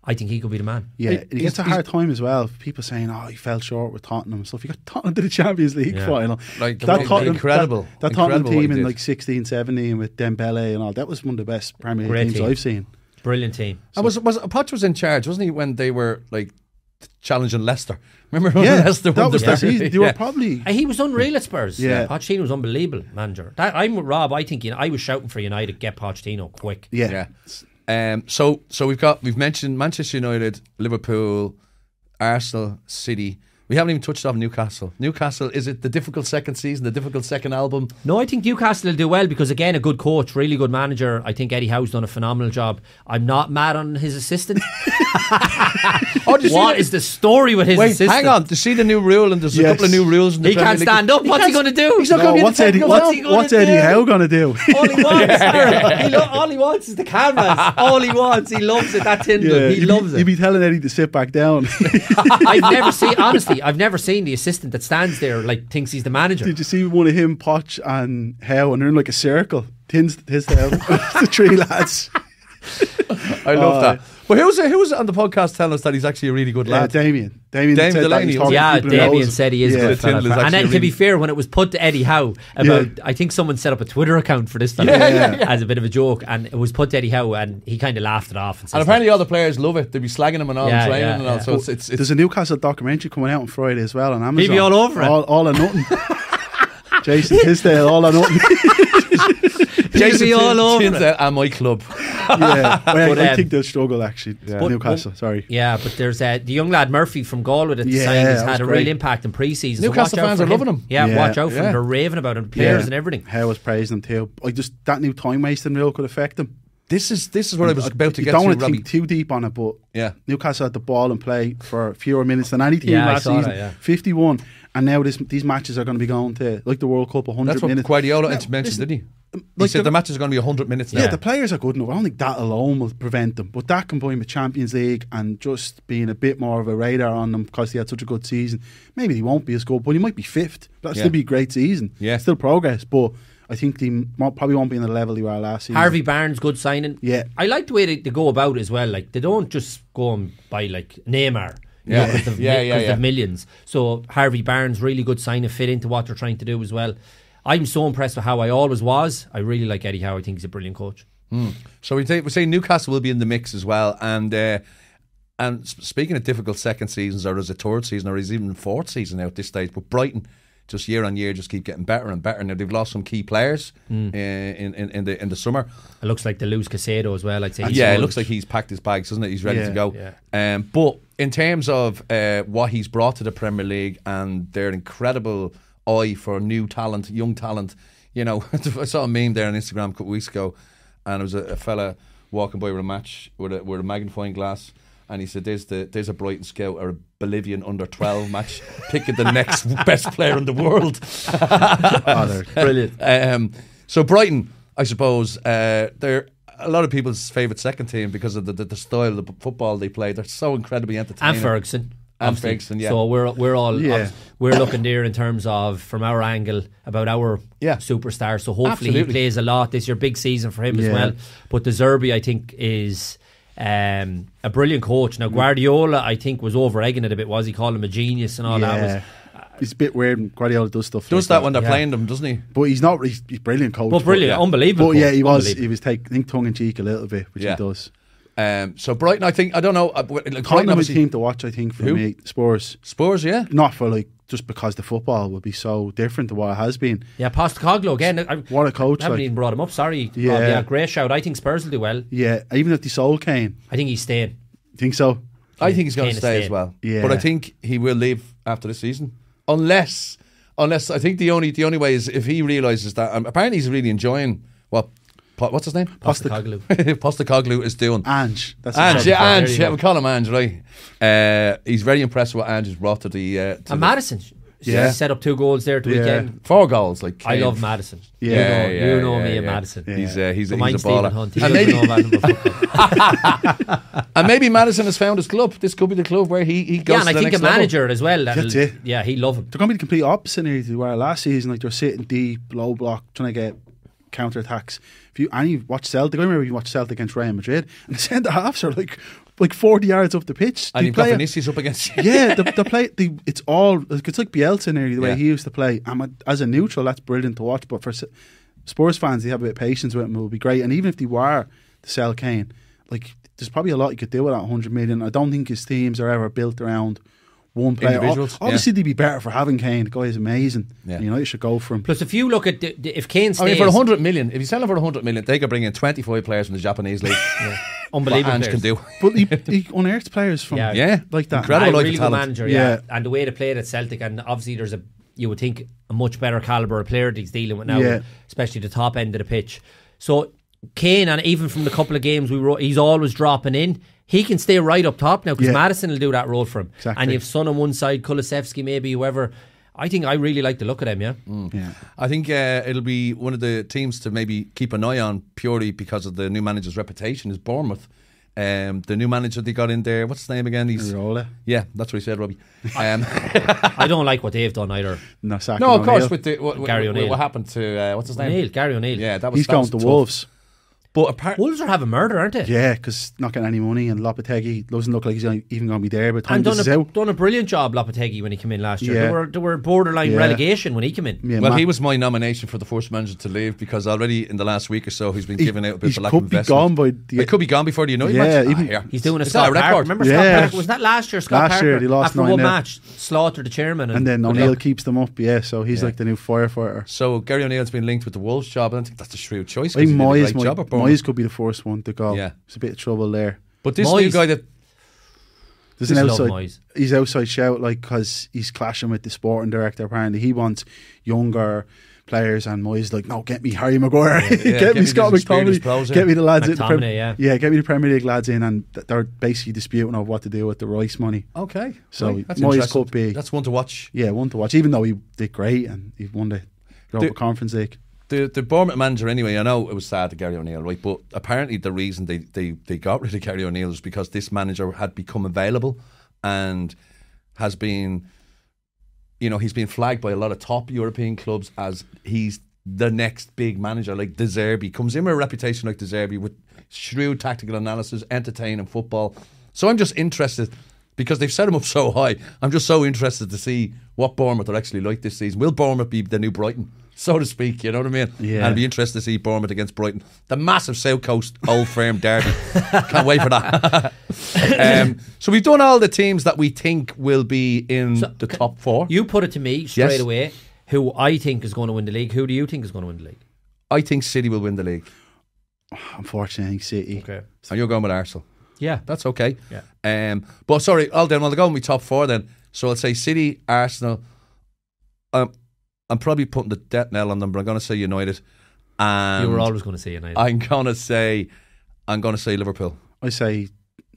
I think he could be the man. Yeah, he gets a hard time as well. People saying, he fell short with Tottenham and stuff. He got Tottenham to the Champions League final. Like that Tottenham, incredible. That Tottenham team in like 16, 17 with Dembele and all, that was one of the best Premier League teams I've seen. Brilliant team. So. Poch was in charge, wasn't he, when they were like challenging Leicester? Remember when Leicester won that was the season. They were probably... He was unreal at Spurs. Yeah. Pochettino was unbelievable manager. I'm with Rob. I think I was shouting for United, get Pochettino quick. Yeah. So we've mentioned Manchester United, Liverpool, Arsenal, City. We haven't even touched on Newcastle. Newcastle, is it the difficult second season, the difficult second album? No, I think Newcastle will do well because, again, a good coach, really good manager. I think Eddie Howe's done a phenomenal job. I'm not mad on his assistant. What is the story with his assistant? Hang on. To see the new rule, and there's a couple of new rules in the He Premier can't League. stand up. What's he going to do? He's not going to be What's Eddie Howe going to do? All he wants, all he wants is the cameras. All he wants, he loves it. That's him. He loves it. He'd be telling Eddie to sit back down. I've never seen the assistant that stands there like thinks he's the manager. Did you see one of him, Poch and Howe, and they're in like a circle? His the three lads. I love that. But who was on the podcast telling us that he's actually a really good lad? Damien Delaney. Damien said he is a good fella. And then, to be fair, when it was put to Eddie Howe about, I think someone set up a Twitter account for this fella as a bit of a joke, and it was put to Eddie Howe, and he kind of laughed it off. And apparently all the players love it. They'd be slagging him and all, and training and all. So it's there's a Newcastle documentary coming out on Friday as well on Amazon. Maybe all over it. All or nothing. Jason Tisdale, all or nothing. Jason all over it. And my club. I think they'll struggle actually. Newcastle, sorry. Yeah, but there's the young lad Murphy from Galway that has had a real impact in pre-season. Newcastle fans are loving him. Yeah, watch out for him. They're raving about him, players and everything. Howe was praising him too. That new time wasting rule could affect him. This is what I was about to get to. Don't want to Robbie. think too deep on it, but Newcastle had the ball and play for fewer minutes than any team last season. 51, and now these matches are going to be going to like the World Cup 100 minutes. That's what Guardiola mentioned, didn't he? He said the matches are going to be 100 minutes now. Yeah, the players are good enough. I don't think that alone will prevent them. But that combined with Champions League and just being a bit more of a radar on them because they had such a good season, maybe they won't be as good, but he might be fifth. That'll still be a great season. Yeah. Still progress, but I think they probably won't be in the level they were last season. Harvey Barnes, good signing. Yeah. I like the way they go about it as well. Like, they don't just go and buy like Neymar. Because they've millions. So Harvey Barnes, really good sign and fit into what they're trying to do as well. I'm so impressed with how I always was. I really like Eddie Howe. I think he's a brilliant coach. So we're saying Newcastle will be in the mix as well. And speaking of difficult second seasons, or is it third season, or is even fourth season now at this stage, but Brighton just year on year just keep getting better and better. Now they've lost some key players in the summer. It looks like they lose Casado as well. I'd say. It looks like he's packed his bags, doesn't it? He's ready to go. Yeah. But in terms of what he's brought to the Premier League and their incredible eye for new talent, young talent, you know, I saw a meme there on Instagram a couple of weeks ago, and it was a fella walking by with a match with a magnifying glass. And he said, there's a Brighton scout or a Bolivian under-12 match picking the next best player in the world. Brilliant. So Brighton, I suppose, they're a lot of people's favourite second team because of the style of the football they play. They're so incredibly entertaining. And Ferguson. And Ferguson, yeah. So we're all we're looking there in terms of, from our angle, about our superstar. So hopefully he plays a lot this year. Big season for him as well. But De Zerbi, I think, is a brilliant coach. Now Guardiola, I think, was over-egging it a bit. Was he calling him a genius and all that? It's a bit weird when Guardiola does stuff. Does that when they're playing them, doesn't he? But he's not. He's brilliant coach. But brilliant, unbelievable. But yeah, he was. He was taking tongue in cheek a little bit, which he does. So Brighton, I think, I don't know. Tottenham is a team to watch, I think, for me. Spurs, yeah. Not for just because the football would be so different to what it has been. Yeah, Postecoglou again. What a coach! I haven't even brought him up. Sorry. Yeah. Rob, yeah, great shout. I think Spurs will do well. Yeah, even if they sold Kane, I think he's staying. You think so? I think he's going to stay as well. Yeah, but I think he will leave after the season, unless I think the only way is if he realises that. Apparently, he's really enjoying what's his name? Postecoglou. Postecoglou is doing. Ange. That's Ange. Yeah, we call him Ange, right? He's very impressed with what Ange has brought to the. And Maddison. Yeah. He set up 2 goals there at the weekend. 4 goals. I love Maddison. Yeah, you know me and Maddison. Yeah. He's a baller. Hunt. And maybe Maddison has found his club. This could be the club where he goes. Yeah, and I think a manager as well. That's it. Yeah, he'd love him. They're going to be the complete opposite here to where last season, they're sitting deep, low block, trying to get counter attacks. If you watch Celtic, I remember you watch Celtic against Real Madrid, and the centre halves are like 40 yards up the pitch. And you've got Vinicius up against you. Yeah, they play. It's like Bielsa nearly the way he used to play. As a neutral, that's brilliant to watch. But for Spurs fans, they have a bit of patience with him. It would be great. And even if they were to sell Kane, there's probably a lot you could do with that 100 million. I don't think his teams are ever built around one player. Obviously, they'd be better for having Kane. The guy is amazing. Yeah. You should go for him. Plus, if you look at if Kane stays, for 100 million, if you sell him for 100 million, they could bring in 25 players from the Japanese league. Unbelievable. Ange can do. But he unearthed players from like that. Incredible, really good manager. Yeah, and the way they played at Celtic, and obviously there's you would think a much better calibre of player that he's dealing with now, especially the top end of the pitch. So Kane, and even from the couple of games we wrote, he's always dropping in. He can stay right up top now because Maddison will do that role for him. Exactly. And you have Son on one side, Kulusevski maybe, whoever. I really like the look of them, yeah. I think it'll be one of the teams to maybe keep an eye on purely because of the new manager's reputation is Bournemouth. The new manager they got in there, what's his name again? Rolla. Yeah, that's what he said, Robbie. I don't like what they've done either. No, of course, with Gary O'Neill. What happened to what's his name? Gary O'Neill. Yeah, he's going to Wolves. But Wolves are having murder, aren't they? Yeah, because not getting any money, and Lopetegui doesn't look like he's even going to be there. But done a brilliant job, Lopetegui, when he came in last year. They were borderline relegation when he came in. Yeah, he was my nomination for the first manager to leave because already in the last week or so he's been giving out a bit of lack of investment. He could be gone before the United match. He's doing a Scott Parker. Remember Scott Parker? Was that last year? Scott Parker, year they lost after one match, slaughtered the chairman, and then O'Neill keeps them up. Yeah, so he's like the new firefighter. So Gary O'Neill's been linked with the Wolves job, and I think that's a shrewd choice. I think Moyes could be the first one to go. Yeah, there's a bit of trouble there. But this new guy that there's an outside, he's outside shout because he's clashing with the sporting director. Apparently, he wants younger players, and Moyes like, no, get me Harry Maguire, get me Scott McTominay, get me the lads in get me the Premier League lads in, and they're basically disputing of what to do with the Rice money. Okay, so Moyes could be one to watch. Yeah, one to watch. Even though he did great and he won the Europa Conference League. The Bournemouth manager, anyway, I know it was sad to Gary O'Neill, right? But apparently the reason they got rid of Gary O'Neill was because this manager had become available and has been, he's been flagged by a lot of top European clubs as he's the next big manager. Like De Zerbi comes in with a reputation like De Zerbi with shrewd tactical analysis, entertaining football. So I'm just interested because they've set him up so high. I'm just so interested to see what Bournemouth are actually like this season. Will Bournemouth be the new Brighton, so to speak? You know what I mean? Yeah. And I'd be interested to see Bournemouth against Brighton, the massive South Coast Old Firm derby. Can't wait for that. So we've done all the teams that we think will be in the top 4. You put it to me straight away who I think is going to win the league. Who do you think is going to win the league? I think City will win the league. Unfortunately, I think City. Okay. And you're going with Arsenal. Yeah, that's okay. Yeah. But sorry, I'll go with my top 4 then. So I'll say City, Arsenal. I'm probably putting the death knell on them, but I'm going to say United. And you were always going to say United. I'm going to say Liverpool. I say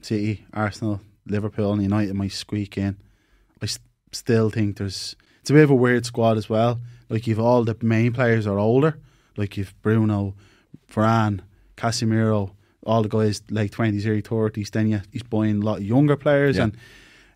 City, Arsenal, Liverpool, and United might squeak in. I still think it's a bit of a weird squad as well. Like you've all the main players are older. Like you've Bruno, Varane, Casemiro, all the guys late 20s, early 30s. Then he's buying a lot of younger players. And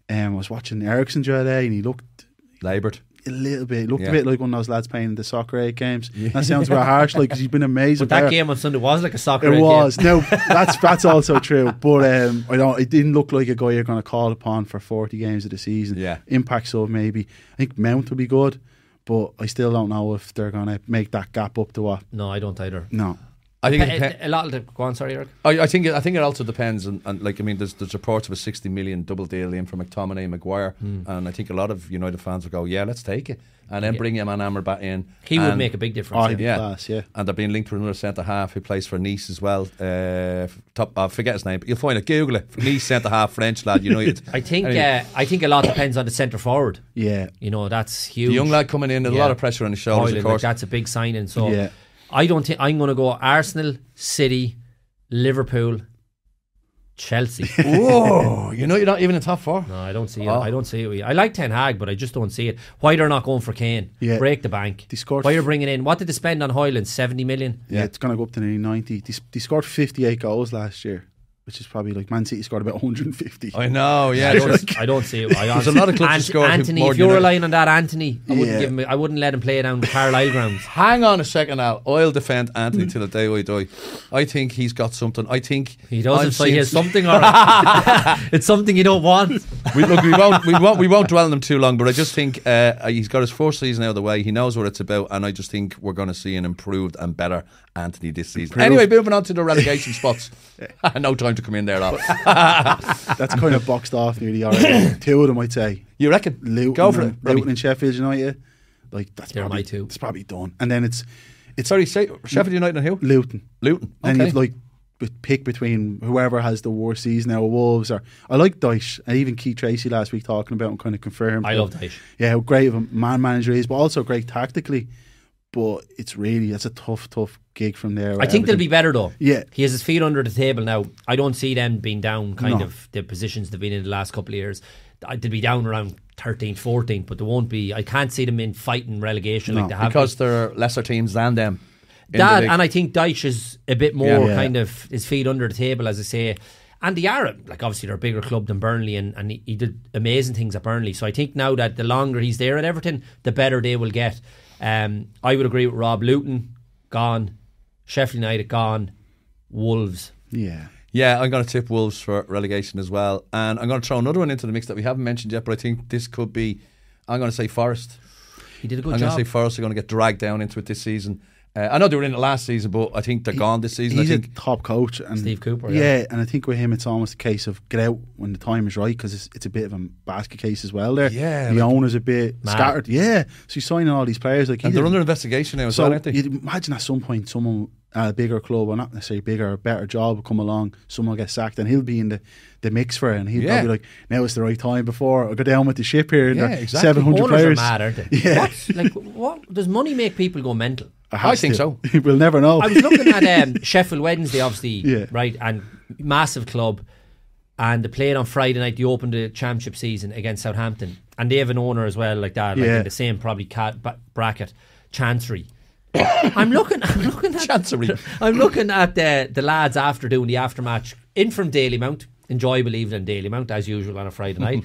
I was watching Eriksen the other day, and he looked laboured. A little bit. He looked a bit like one of those lads playing in the Soccer 8 games. That sounds a bit harsh, like, because he's been amazing. But that game on Sunday was like a Soccer 8 game. It was. Game. No, that's also true. But it didn't look like a guy you're going to call upon for 40 games of the season. Yeah. Impact sub maybe. I think Mount will be good, but I still don't know if they're going to make that gap up to what. No, I don't either. No. I think a lot of the. Go on, sorry, Erik. I think it also depends, and like, I mean, there's reports of a 60 million double deal in for McTominay and Maguire, and I think a lot of United fans will go, yeah, let's take it, and then bring him and Amrabat in. He would make a big difference. Class, and they're being linked with another centre half who plays for Nice as well. Forget his name, but you'll find it. Google it. Nice centre half, French lad, United. I think a lot depends on the centre forward. Yeah, that's huge. The young lad coming in, there's a lot of pressure on his shoulders. Of course, that's a big signing. So I don't think I'm going to go Arsenal, City, Liverpool, Chelsea. Whoa, you're not even in top 4. No, I don't see it. I don't see it. I like Ten Hag, but I just don't see it. Why they're not going for Kane? Break the bank. Why you're bringing in? What did they spend on Hoyland? 70 million. Yeah, it's going to go up to nearly 90. They scored 58 goals last year, which is probably like Man City scored about 150. I know, yeah. I don't see it. There's a lot of clubs that scored. Anthony, if you're relying on that Anthony, I wouldn't let him play down Carlisle grounds. Hang on a second, Al. I'll defend Anthony till the day I die. I think he's got something. I think he doesn't. So he has something, or it's something you don't want. We won't dwell on him too long. But I just think he's got his first season out of the way. He knows what it's about, and I just think we're going to see an improved and better Anthony this season. Anyway, moving on to the relegation spots. No time to come in there, Al. That's kind of boxed off nearly already. 2 of them, I'd say. You reckon? Luton, go for it. Luton and Sheffield United. Like, that's They're probably, my 2. it's probably done. And then it's sorry, say Sheffield United and who? Luton. Okay. And you've pick between whoever has the worst season now, Wolves, or I like Dyche, and even Keith Tracy last week talking about him, kind of confirmed. I love Dyche. Yeah, how great of a man manager he is, but also great tactically. But that's a tough gig from there. I think they'll be better though. Yeah. He has his feet under the table now. I don't see them being down of the positions they've been in the last couple of years. They'll be down around 13th, 14th, but they won't be. I can't see them in fighting relegation like they have. Because they're lesser teams than them. That, and I think Dyche is a bit more kind of his feet under the table, as I say. And they are, like, obviously they're a bigger club than Burnley, and he did amazing things at Burnley. So I think now that the longer he's there at Everton, the better they will get. I would agree with Rob. Luton, gone. Sheffield United, gone. Wolves. Yeah, I'm going to tip Wolves for relegation as well. And I'm going to throw another one into the mix that we haven't mentioned yet, but I think this could be, I'm going to say Forest. He did a good job. I'm going to say Forest are going to get dragged down into it this season. I know they were in it last season, but I think they're gone this season. He's I think a top coach. And Steve Cooper. Yeah, and I think with him it's almost a case of get out when the time is right, because it's a bit of a basket case as well there. Yeah, the owner's a bit scattered. Yeah, so he's signing all these players. And they're under investigation now as well, aren't they? You'd imagine at some point someone at a bigger club, or not necessarily bigger, or better job will come along, someone will get sacked, and he'll be in the mix for it, and he'll probably be like, now it's the right time before I go down with the ship here. Yeah, exactly. 700 Owners players. are mad, aren't they? Yeah. What does money make people go mental? I think so. We'll never know. I was looking at Sheffield Wednesday, obviously, right, and massive club, and they played on Friday night. They opened the championship season against Southampton, and they have an owner as well like that, like in the same probably bracket, Chancery. I'm looking at Chancery. I'm looking at the lads after doing the aftermatch in from Dalymount, enjoyable evening in Dalymount as usual on a Friday night.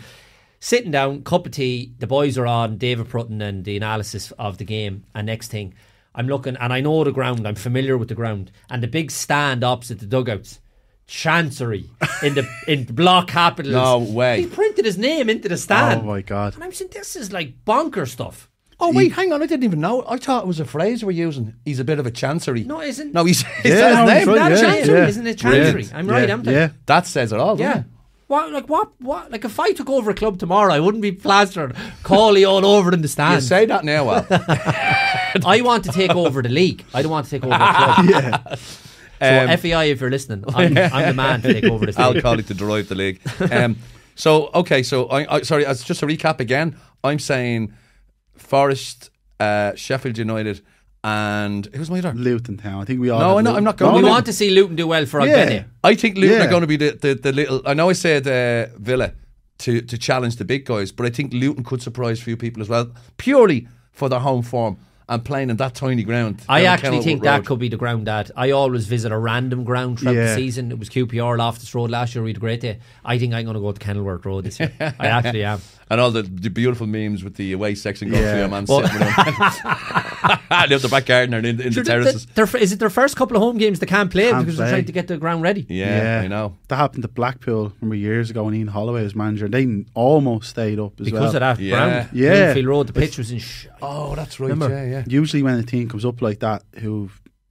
Sitting down, cup of tea, the boys are on, David Prutton and the analysis of the game, and next thing I'm looking, and I know the ground, I'm familiar with the ground, and the big stand opposite the dugouts, Chancery in block capitals. No way. He printed his name into the stand. Oh my God. And I'm saying, this is like bonker stuff. Oh wait, hang on, I didn't even know. I thought it was a phrase we're using. He's a bit of a chancery. No, isn't. No, he's Yeah, that his name? right, That's yeah, Chancery, yeah. isn't it? Chancery. I'm right, am I? Yeah. That says it all, doesn't Yeah. it? What? Like, if I took over a club tomorrow, I wouldn't be plastered Cawley all over in the You stands. say that now, Al. I want to take over the league. I don't want to take over a club. Yeah. So FEI, if you're listening, I'm the man to take over this I'll league. call it to drive the league. So sorry, as just a recap again, I'm saying Forest, Sheffield United, and who's my other? Luton Town. I think we all. No, have I'm not going. We Luton. want to see Luton do well for Albania. I think Luton Yeah. are going to be the little. I know I said Villa to challenge the big guys, but I think Luton could surprise a few people as well, purely for their home form. and playing in that tiny ground. I down actually Kenilworth think that Road. could be the ground that I always visit a random ground throughout the season. It was QPR Loftus Road last year. We had a great day. I think I'm going to go to Kenilworth Road this year. I actually am. And all the beautiful memes with the away section going through your man sitting with them. Out the back garden and in the terraces. Is it their first couple of home games they can't play because they're play. trying to get the ground ready? Yeah, I know. That happened to Blackpool, remember, years ago when Ian Holloway was manager. They almost stayed up as Because well. of that ground. Yeah. Bloomfield Road, the pitch was in Oh, that's right. Remember? Yeah. Usually when a team comes up like that, who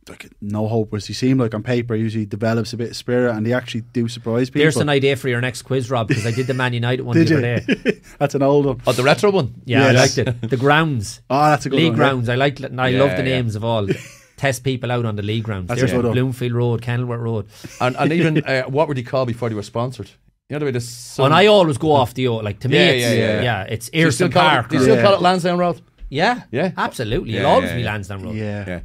like no hope, whereas he seem like on paper usually develops a bit of spirit, and they actually do surprise people. There's an idea for your next quiz, Rob, because I did the Man United one Did the you? other day. That's an old one. Oh, the retro one? Yeah, Yes. I liked it. The grounds. Oh, that's a good League one. grounds. I like. I Yeah, love the yeah. names of all. Test people out on the league grounds. That's There's a good one. Bloomfield Road, Kenilworth Road. And even, what were they called before they were sponsored? You know the way this... And I always go off the like to me. Yeah. It's Do you still Earson call Park. it, do you still call it Lansdowne Road? Yeah, Yeah. absolutely. Yeah, It'll always yeah, be yeah. Lansdowne Road. Yeah.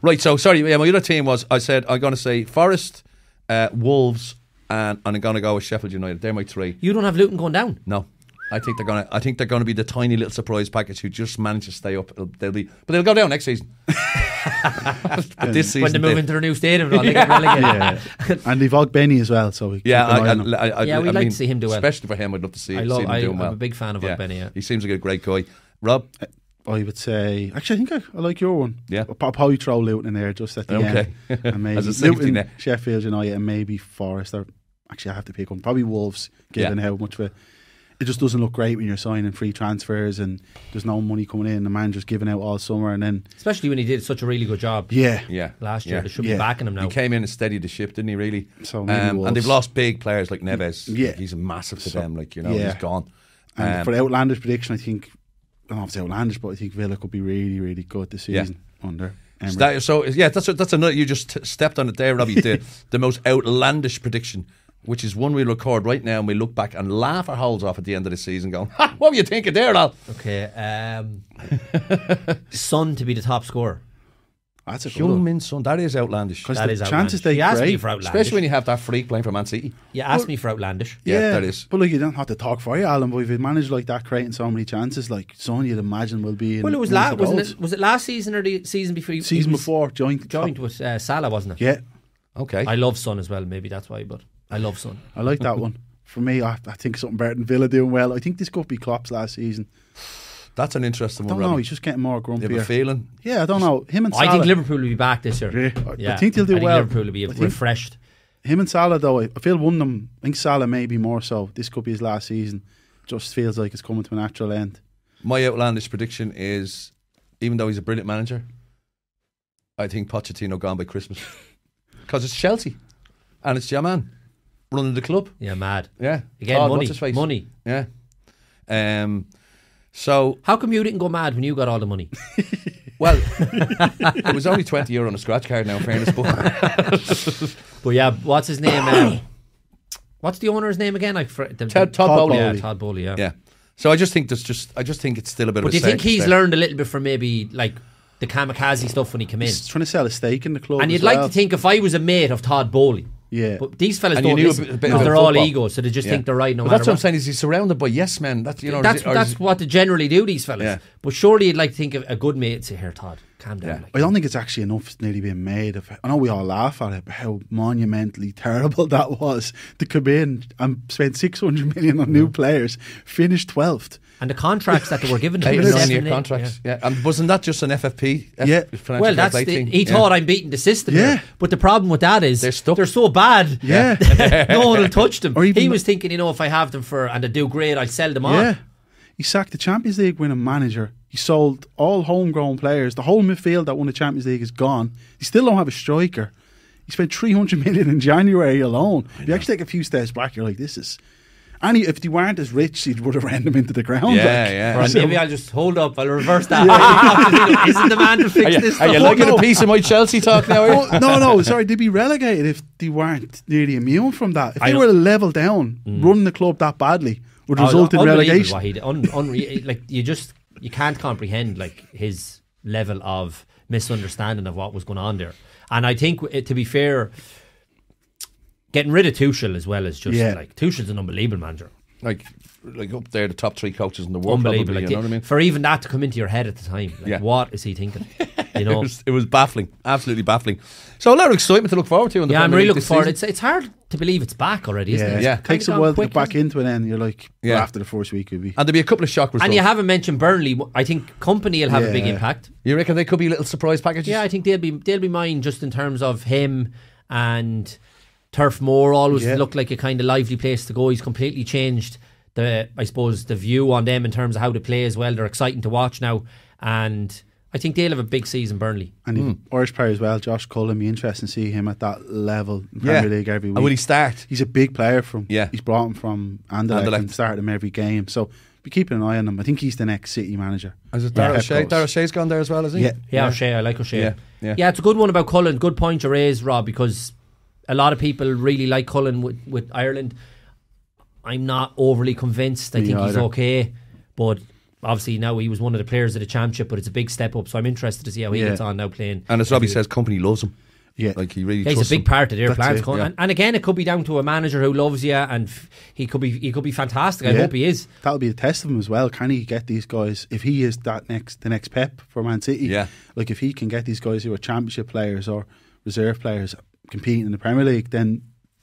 Right, so sorry, my other team was, I said I'm going to say Forest, Wolves, and I'm going to go with Sheffield United. They're my three. You don't have Luton going down. No, I think they're going to be the tiny little surprise package who just manage to stay up. They'll go down next season. But this season When they move into their new stadium, they get relegated. Yeah. And they've Benny as well, so we Yeah, keep an eye on him. We'd like to see him do well. Especially for him, I'd love to see him doing well. I'm a big fan of Benny. Yeah. He seems like a great guy. Rob? I would say, actually, I think I like your one. Yeah. I'll probably throw Luton in there just at the end. And maybe As a safety Luton, net. Sheffield United, and maybe Forest. Or actually, I have to pick one. Probably Wolves, given how much of it just doesn't look great when you're signing free transfers and there's no money coming in. The manager's giving out all summer, and then Especially when he did such a really good job. Yeah. Last year, Yeah. they should be backing him now. He came in and steadied the ship, didn't he, really? So maybe Wolves. and they've lost big players like Neves. Yeah. He's massive to So, them, he's gone. And for the outlandish prediction, I think, I don't know if it's outlandish, but I think Villa could be really, really good this season under Emery. That's another. You just stepped on it there, Robbie. The most outlandish prediction, which is one we record right now, and we look back and laugh our holes off at the end of the season, going, "Ha, what were you thinking there, Al?" Okay, Son to be the top scorer. That's a good Young one. Min Son, that is outlandish. Because That the is chances outlandish. they You asked me create. for outlandish. Especially when you have that freak playing for Man City. You asked me for outlandish. Yeah, that is. But like, you don't have to talk for you, Alan. But if you manage like that, creating so many chances, like Son, you'd imagine will be in. Well, it was amongst the wasn't goals. it? Was it last season or the season before? Season he was before, joint with Salah, wasn't it? Yeah, Okay. I love Son as well. Maybe that's why, but I love Son. I like that one. For me, I think something better than Villa doing well. I think this could be Klopp's last season. That's an interesting I one, don't know. Robbie. He's just getting more You have a grumpier. feeling? Yeah, I don't know. Him and Salah. I think Liverpool will be back this year. Yeah, I think they'll do well. Liverpool will be I think refreshed. Him and Salah, though, I feel one of them. I think Salah maybe more so. This could be his last season. Just feels like it's coming to a natural end. My outlandish prediction is, even though he's a brilliant manager, I think Pochettino gone by Christmas. Because it's Chelsea. And it's your man running the club. Yeah, mad. Yeah. Again, Todd, money. what's his face? Money. Yeah. So, How come you didn't go mad when you got all the money? well, it was only €20 on a scratch card now, in fairness. But yeah, what's his name? What's the owner's name again? Todd Bowley. Yeah, Todd Bowley. Yeah. Yeah. So I just think it's still a bit But of do a you think circus he's there. learned a little bit from maybe like the kamikaze stuff when he came in? He's trying to sell a stake in the club. And you'd as like well. to think if I was a mate of Todd Bowley, Yeah. but these fellas And you don't knew a listen bit because about they're all football. egos, so they just Yeah. think they're right no But matter that's what I'm what. saying, is he's surrounded by yes men. That's That's what they generally do, these fellas. Yeah. But surely you'd like to think of a good mate and say, here, Todd, calm down. Yeah. Like. I don't think it's actually enough nearly being made of. I know we all laugh at it, but how monumentally terrible that was to come in and spend 600 million on new players, finish 12th. And the contracts that they were given to 8 him, and 9 7, year 8, contracts. Yeah. And wasn't that just an FFP? Yeah. Financial Well, fair play thing? he thought I'm beating the system. Yeah. Here. But the problem with that is They're stuck. they're so bad. Yeah. No one will touch them. Or even He was thinking, if I have them and they do great, I'll sell them on. Yeah. He sacked the Champions League winning manager. He sold all homegrown players. The whole midfield that won the Champions League is gone. He still don't have a striker. He spent 300 million in January alone. If you actually take a few steps back, you're like, this is... And if they weren't as rich, he would have ran them into the ground. Yeah, Or yeah. maybe I'll just hold up. I'll reverse that. Isn't the man to fix this Are you stuff? liking a piece of my Chelsea talk now? Erik? No, sorry, they'd be relegated if they weren't nearly immune from that. If they were level down, running the club that badly would result in relegation. What he did. Like you can't comprehend like his level of misunderstanding of what was going on there. And I think, to be fair, getting rid of Tuchel as well as just like Tuchel's an unbelievable manager. like up there, the top 3 coaches in the world. Unbelievable. Probably, Like you know what I mean? For even that to come into your head at the time, what is he thinking? You know, it was baffling, absolutely baffling. So a lot of excitement to look forward to. I'm really looking forward. It's hard to believe it's back already, isn't it? Yeah, it takes a while to get back into it. And you're like, after the first week, would be. And there'll be a couple of shock results. And you haven't mentioned Burnley. I think Company will have a big impact. You reckon they could be little surprise packages? Yeah, I think they'll be mine just in terms of him and Turf Moor. Always looked like a kind of lively place to go. He's completely changed the view on them in terms of how they play as well. They're exciting to watch now, and I think they'll have a big season, Burnley. And Irish player as well, Josh Cullen. Be interesting to see him at that level in Premier League every week. And will he start? He's a big player from. Yeah, he's brought him from Anderlecht and started him every game. So be keeping an eye on him. I think he's the next City manager. Is it Darrell O'Shea? Darrell O'Shea's gone there as well, is he? Yeah, O'Shea. I like O'Shea. Yeah, it's a good one about Cullen. Good point you raised, Rob, because a lot of people really like Cullen with Ireland. I'm not overly convinced. I think he's okay, but obviously now he was one of the players of the championship, but it's a big step up, so I'm interested to see how he gets on now playing. And as Robbie says, Company loves him. Yeah, like he really. He's a big part of their plans. Yeah. And again, it could be down to a manager who loves you, and he could be fantastic. I hope he is. That'll be the test of him as well. Can he get these guys? If he is the next Pep for Man City, like if he can get these guys who are championship players or reserve players competing in the Premier League, then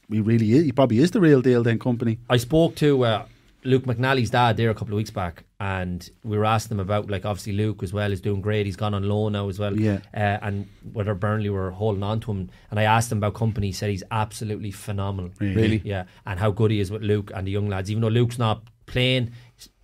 he probably is the real deal. Then Company. I spoke to Luke McNally's dad there a couple of weeks back, and we were asking him about, like, obviously Luke as well is doing great. He's gone on loan now as well, and whether Burnley were holding on to him. And I asked him about Company. He said he's absolutely phenomenal. Really? Yeah, and how good he is with Luke and the young lads. Even though Luke's not playing,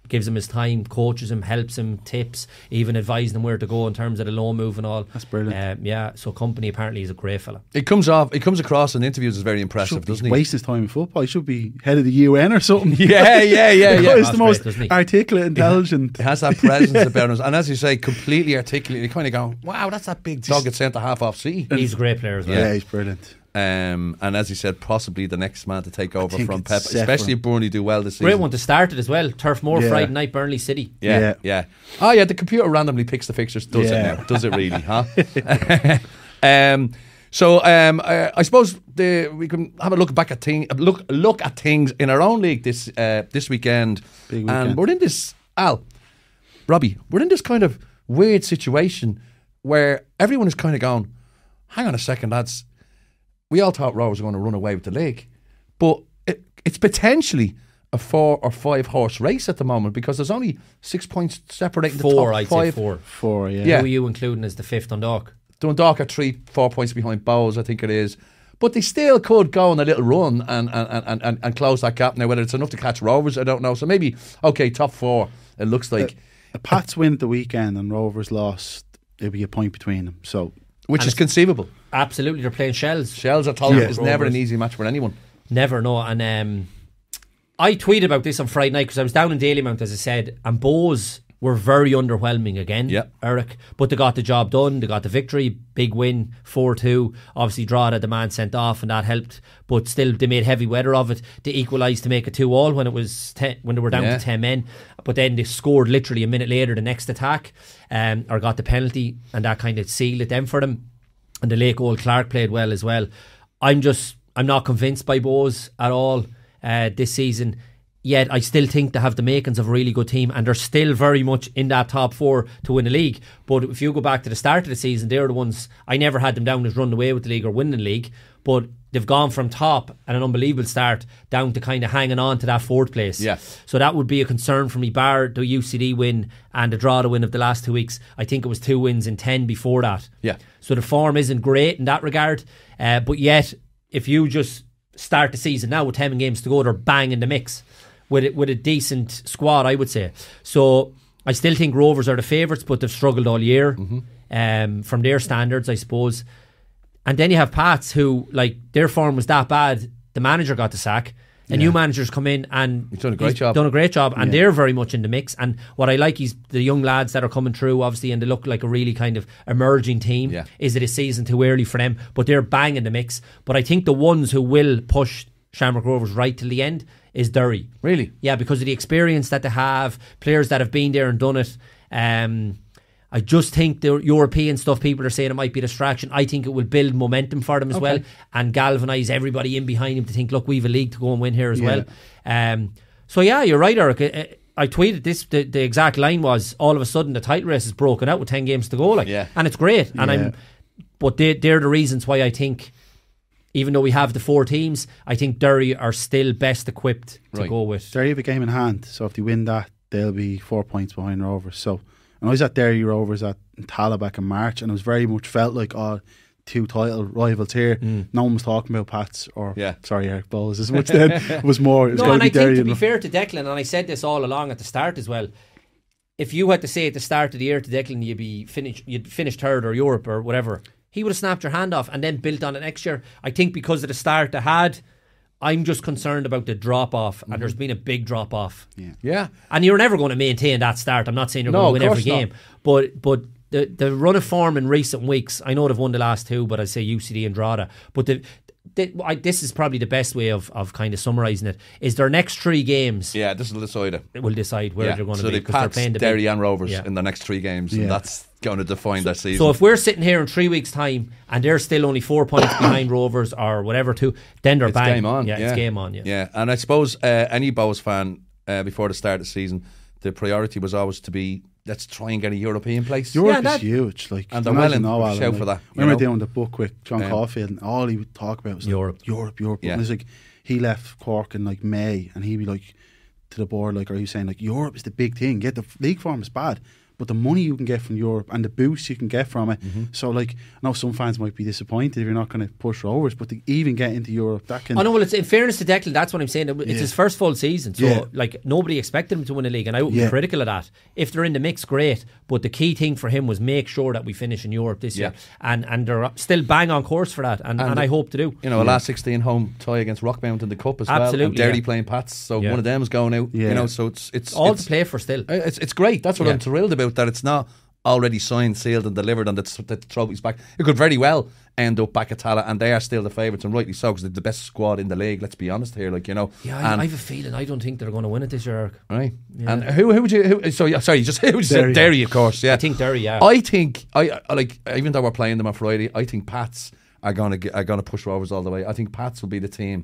gives him his time, coaches him, helps him, tips, even advising him where to go in terms of the loan move and all. That's brilliant. So Company apparently is a great fella. It comes across in interviews as very impressive, doesn't he? Waste his time in football. He should be head of the UN or something. Yeah. He's the most articulate, intelligent. He has that presence about him, and as you say, completely articulate. You kind of go, wow, that's that big dog at centre half off City. He's a great player as well. Yeah, he's brilliant. And as you said, possibly the next man to take over from Pep, especially if Burnley do well this season. Great one to start it as well. Turf Moor Friday night, Burnley City. Yeah. Oh yeah, the computer randomly picks the fixtures. Does it now? Does it really? Huh? I suppose we can have a look back at look at things in our own league this weekend. Big weekend. And we're in this Robbie, we're in this kind of weird situation where everyone is kind of going, hang on a second, lads. We all thought Rovers were going to run away with the league, but it's potentially a 4 or 5 horse race at the moment, because there's only 6 points separating the top I'd 5. Say 4. Yeah. Who are you including as the 5th Dundalk? Dundalk are 3-4 points behind Bows, I think it is. But they still could go on a little run and close that gap. Now, whether it's enough to catch Rovers, I don't know. So maybe, top 4, it looks like. A Pats win at the weekend and Rovers lost, there'd be a point between them. So, which is conceivable. Absolutely, they're playing Shells. Shells, I told you, is never an easy match for anyone. Never, no. And I tweeted about this on Friday night because I was down in Dalymount, as I said, and Bows were very underwhelming again, Erik. But they got the job done. They got the victory. Big win, 4-2. Obviously, Drogheda, the man sent off, and that helped. But still, they made heavy weather of it. They equalised to make it 2-2 when it was when they were down to 10 men. But then they scored literally a minute later the next attack, or got the penalty, and that kind of sealed it then for them. And the late goal, Clark played well as well. I'm not convinced by Bows at all this season. Yet I still think they have the makings of a really good team, and they're still very much in that top 4 to win the league. But if you go back to the start of the season, they're the ones, I never had them down as running away with the league or winning the league, but they've gone from top and an unbelievable start down to kind of hanging on to that 4th place. Yeah. So that would be a concern for me, bar the UCD win and the Drogheda win of the last 2 weeks. I think it was 2 wins in 10 before that. Yeah. So the form isn't great in that regard. But yet, if you just start the season now with 10 games to go, they're bang in the mix. With a decent squad, I would say. So I still think Rovers are the favourites, but they've struggled all year from their standards, I suppose. And then you have Pats, who, like, their form was that bad, the manager got the sack. A new manager's come in and he's done a great job. And they're very much in the mix. And what I like is the young lads that are coming through, obviously, and they look like a really kind of emerging team. Yeah. Is it a season too early for them? But they're bang in the mix. But I think the ones who will push Shamrock Rovers right till the end is Derry. Really? Yeah, because of the experience that they have, players that have been there and done it. I just think the European stuff, people are saying it might be a distraction. I think it will build momentum for them as well and galvanise everybody in behind him to think, look, we've a league to go and win here as well. So yeah, you're right, Erik. I tweeted this. The exact line was, all of a sudden the title race is broken out with 10 games to go, and it's great. And but they're the reasons why I think, even though we have the 4 teams, I think Derry are still best equipped to go with. Derry have a game in hand, so if they win that, they'll be 4 points behind Rovers. So, and I was at Derry Rovers at Tala back in March, and it was very much felt like 2 title rivals here. No one was talking about Pats or Erik Bowles as much then. It was more. It was and I Derry, think, to be fair to Declan, and I said this all along at the start as well, if you had to say at the start of the year to Declan you'd finish third or Europe or whatever, he would have snapped your hand off and then built on it next year. I think because of the start they had, I'm just concerned about the drop off, and there's been a big drop off. Yeah. And you're never going to maintain that start. I'm not saying you're going to win every game, but the run of form in recent weeks, I know they've won the last 2, but I'd say UCD and Drogheda. But this is probably the best way of kind of summarising it, is their next 3 games. Yeah, this will decide it. It will decide where they're going to be. So they're playing Derry and Rovers in the next 3 games, and that's going to define their season. So if we're sitting here in 3 weeks' time and they're still only 4 points behind Rovers or whatever, then they're bang. Game on. It's game on. Yeah, and I suppose any Bows fan before the start of the season, the priority was always to be, let's try and get a European place. Europe is huge, and they're well in shout for that. We were doing the book with John Caulfield, and all he would talk about was Europe. Yeah. And it's like, he left Cork in like May, and he'd be like to the board, like, are you saying like Europe is the big thing? Get the league form is bad, but the money you can get from Europe and the boost you can get from it. So like, I know some fans might be disappointed if you're not going to push Rovers, but to even get into Europe, that can... I know, well, it's, in fairness to Declan, that's what I'm saying. It's his first full season, so like, nobody expected him to win a league, and I would be critical of that. If they're in the mix, great, but the key thing for him was make sure that we finish in Europe this year, and they're still bang on course for that, and I hope to do. You know, a last 16 home tie against Rockmount in the Cup as well, and Derry playing Pats, so one of them is going out. You know, so it's all to play for still. It's great. That's what I'm thrilled about, that it's not already signed, sealed and delivered and the trophy's back. It could very well end up back at Tala, and they are still the favourites, and rightly so, because they're the best squad in the league, let's be honest here, like, you know. I have a feeling I don't think they're going to win it this year, Erik. Right. And who would you who would you say? Derry, of course. I think Derry, I think I like, even though we're playing them on Friday, I think Pats are going to push Rovers all the way. I think Pats will be the team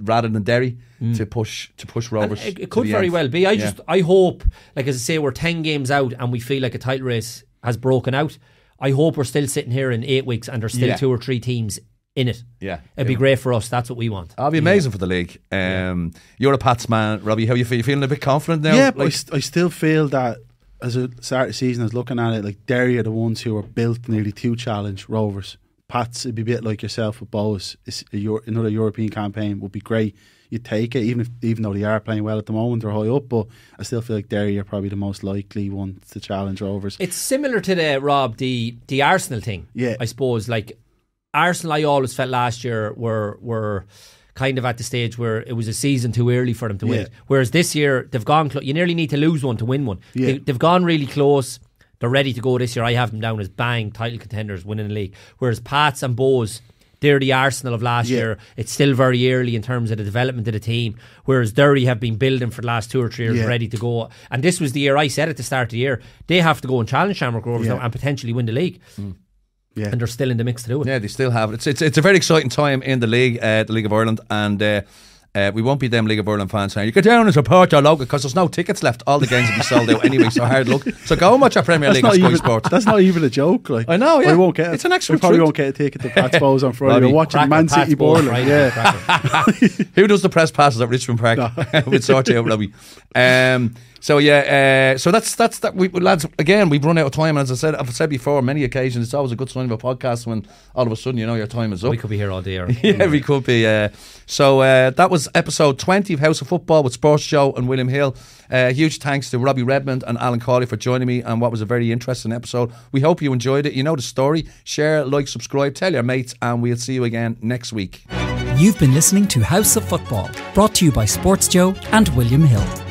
rather than Derry to push Rovers. And it could very well be. I hope, like, as I say, we're 10 games out and we feel like a title race has broken out. I hope we're still sitting here in 8 weeks and there's still 2 or 3 teams in it. It'd be great for us. That's what we want. It'll be amazing for the league. You're a Pats man, Robbie. How you feel? You feeling a bit confident now? Yeah, but I still feel that as a start of the season, I was looking at it, like, Derry are the ones who are built nearly to challenge Rovers. Pats, it'd be a bit like yourself with Bows. Another European campaign would be great. You'd take it, even though they are playing well at the moment, they're high up, but I still feel like Derry are probably the most likely one to challenge Rovers. It's similar to the Arsenal thing. I suppose. Like, Arsenal, I always felt last year were kind of at the stage where it was a season too early for them to win. Whereas this year they've gone. You nearly need to lose one to win one. They've gone really close. They're ready to go this year. I have them down as bang title contenders, winning the league. Whereas Pats and Bows, they're the Arsenal of last year. It's still very early in terms of the development of the team. Whereas Derry have been building for the last 2 or 3 years, ready to go. And this was the year, I said at the start of the year, they have to go and challenge Shamrock Rovers now and potentially win the league. And they're still in the mix to do it. Yeah, they still have it. It's a very exciting time in the league, the League of Ireland, and we won't be them League of Ireland fans saying you get down and support your local, because there's no tickets left. All the games will be sold out anyway, so hard luck. So go and watch our Premier League on Sky Sports. That's not even a joke. Like, I know, I won't get it. It's an extra. We probably won't get a ticket to Pat's Bows on Friday. We're watching Man City Bowling. Who does the press passes at Richmond Park? We'll sort you out, Robbie. So that's that. We, lads, again, we've run out of time, and as I've said before on many occasions, it's always a good sign of a podcast when all of a sudden, you know, your time is up. We could be here all day. We could be. So that was episode 20 of House of Football with Sports Joe and William Hill. Huge thanks to Robbie Redmond and Alan Cawley for joining me on what was a very interesting episode. We hope you enjoyed it. You know the story. Share, like, subscribe, tell your mates, and we'll see you again next week. You've been listening to House of Football, brought to you by Sports Joe and William Hill.